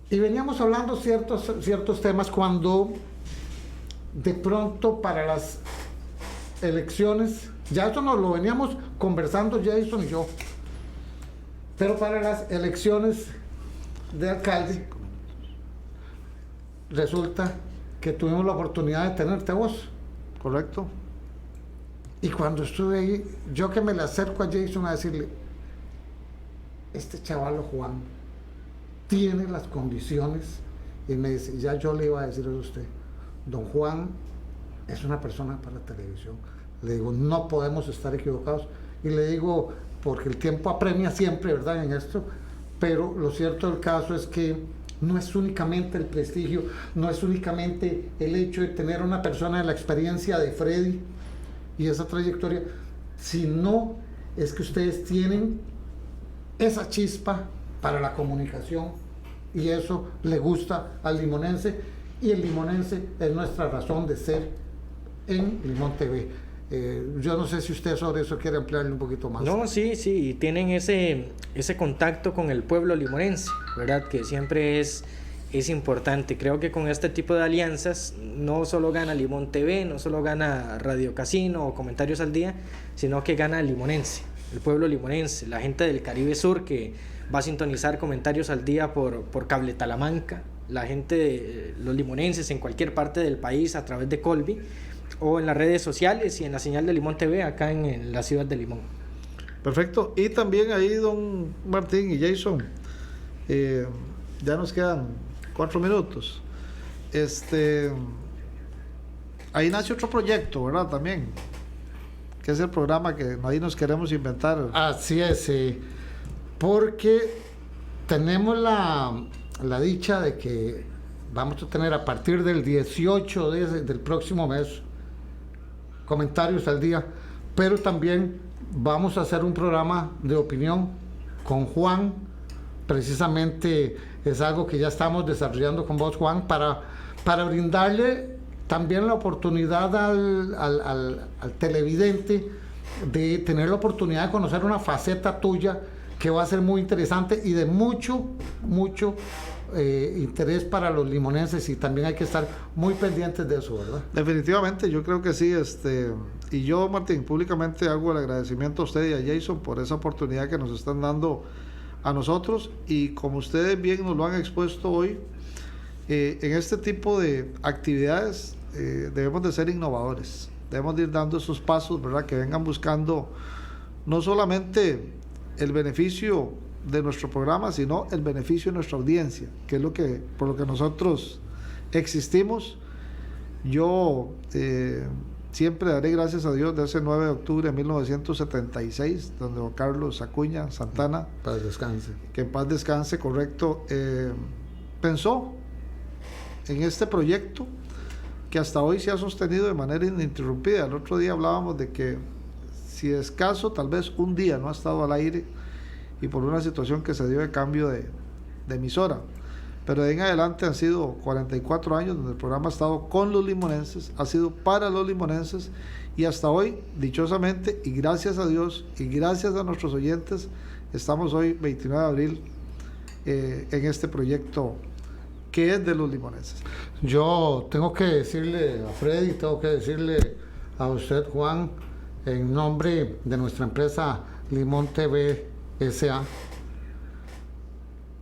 Y veníamos hablando ciertos temas cuando de pronto para las elecciones, ya eso nos lo veníamos conversando Jason y yo, pero para las elecciones de alcalde resulta que tuvimos la oportunidad de tenerte vos. Correcto. Y cuando estuve ahí, yo que me le acerco a Jason a decirle, este chavalo Juan tiene las condiciones, y me dice, ya yo le iba a decir a usted, don Juan es una persona para la televisión. Le digo, no podemos estar equivocados. Y le digo, porque el tiempo apremia siempre, ¿verdad? En esto, pero lo cierto del caso es que no es únicamente el prestigio, no es únicamente el hecho de tener una persona de la experiencia de Freddy y esa trayectoria, sino es que ustedes tienen esa chispa para la comunicación y eso le gusta al limonense, y el limonense es nuestra razón de ser en Limón TV. Yo no sé si usted sobre eso quiere ampliarle un poquito más. No, sí, tienen ese contacto con el pueblo limonense, ¿verdad? Que siempre es importante. Creo que con este tipo de alianzas no solo gana Limón TV, no solo gana Radio Casino o Comentarios al Día, sino que gana el limonense, el pueblo limonense, la gente del Caribe Sur que va a sintonizar Comentarios al Día por Cable Talamanca, la gente, los limonenses en cualquier parte del país a través de Colby, o en las redes sociales y en la señal de Limón TV acá en la ciudad de Limón. Perfecto. Y también ahí, don Martín y Jason, ya nos quedan 4 minutos. Ahí nace otro proyecto, ¿verdad? También, que es el programa que ahí nos queremos inventar. Así es, porque tenemos la dicha de que vamos a tener a partir del 18 del próximo mes Comentarios al Día, pero también vamos a hacer un programa de opinión con Juan. Precisamente es algo que ya estamos desarrollando con vos, Juan, para brindarle también la oportunidad al televidente de tener la oportunidad de conocer una faceta tuya que va a ser muy interesante y de mucho interés para los limonenses, y también hay que estar muy pendientes de eso, ¿verdad? Definitivamente, yo creo que sí. Y yo, Martín, públicamente hago el agradecimiento a usted y a Jason por esa oportunidad que nos están dando a nosotros, y como ustedes bien nos lo han expuesto hoy, en este tipo de actividades debemos de ser innovadores, debemos de ir dando esos pasos, ¿verdad? Que vengan buscando no solamente el beneficio de nuestro programa, sino el beneficio de nuestra audiencia, que es por lo que nosotros existimos. Yo siempre daré gracias a Dios de ese 9 de octubre de 1976, donde don Carlos Acuña Santana, paz descanse, que en paz descanse, correcto, pensó en este proyecto que hasta hoy se ha sostenido de manera ininterrumpida. El otro día hablábamos de que si es caso, tal vez un día no ha estado al aire, y por una situación que se dio de cambio de emisora, pero de en adelante han sido 44 años donde el programa ha estado con los limonenses, ha sido para los limonenses, y hasta hoy, dichosamente, y gracias a Dios, y gracias a nuestros oyentes, estamos hoy, 29 de abril, en este proyecto que es de los limonenses. Yo tengo que decirle a Freddy, tengo que decirle a usted, Juan, en nombre de nuestra empresa Limón TV S.A.,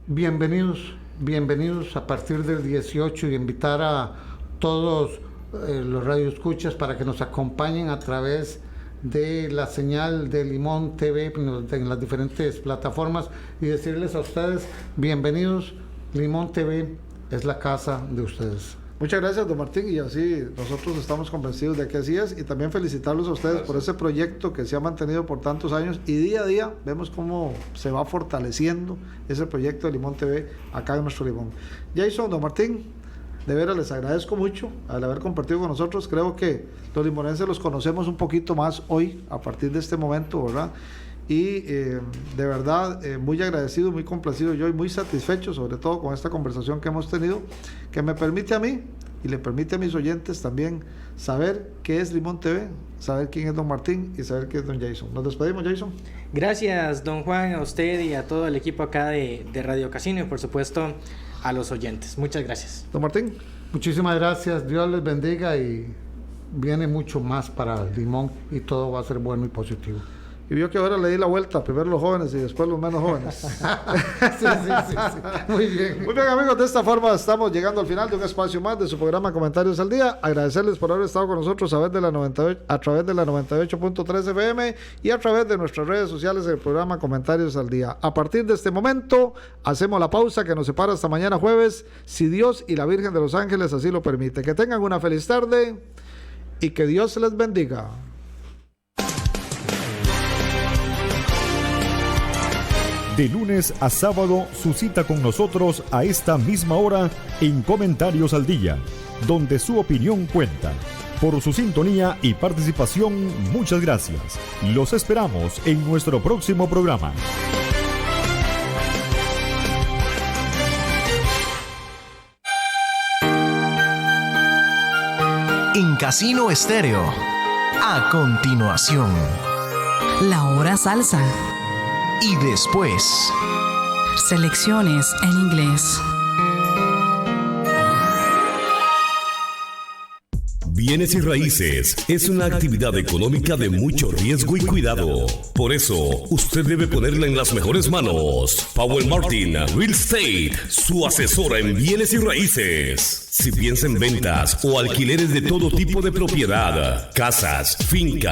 bienvenidos a partir del 18, y invitar a todos los radioescuchas para que nos acompañen a través de la señal de Limón TV en las diferentes plataformas, y decirles a ustedes, bienvenidos, Limón TV es la casa de ustedes. Muchas gracias, don Martín, y así nosotros estamos convencidos de que así es, y también felicitarlos a ustedes por ese proyecto que se ha mantenido por tantos años, y día a día vemos cómo se va fortaleciendo ese proyecto de Limón TV acá en nuestro Limón. Jason, don Martín, de veras les agradezco mucho al haber compartido con nosotros. Creo que los limonenses los conocemos un poquito más hoy a partir de este momento, ¿verdad? y de verdad muy agradecido, muy complacido yo y muy satisfecho, sobre todo con esta conversación que hemos tenido, que me permite a mí y le permite a mis oyentes también saber qué es Limón TV, saber quién es don Martín y saber quién es don Jason. Nos despedimos, Jason. Gracias, don Juan, a usted y a todo el equipo acá de Radio Casino y por supuesto a los oyentes. Muchas gracias. Don Martín. Muchísimas gracias, Dios les bendiga y viene mucho más para Limón y todo va a ser bueno y positivo. Y vio que ahora le di la vuelta, primero los jóvenes y después los menos jóvenes. Sí. Muy bien. Muy bien, amigos, de esta forma estamos llegando al final de un espacio más de su programa Comentarios al Día. Agradecerles por haber estado con nosotros a través de la 98.3 FM y a través de nuestras redes sociales del programa Comentarios al Día. A partir de este momento, hacemos la pausa que nos separa hasta mañana jueves, si Dios y la Virgen de los Ángeles así lo permite. Que tengan una feliz tarde y que Dios les bendiga. De lunes a sábado, su cita con nosotros a esta misma hora en Comentarios al Día, donde su opinión cuenta. Por su sintonía y participación, muchas gracias. Los esperamos en nuestro próximo programa. En Casino Estéreo, a continuación, La Hora Salsa. Y después, selecciones en inglés. Bienes y raíces es una actividad económica de mucho riesgo y cuidado. Por eso, usted debe ponerla en las mejores manos. Powell Martin Real Estate, su asesora en bienes y raíces. Si piensa en ventas o alquileres de todo tipo de propiedad, casas, fincas,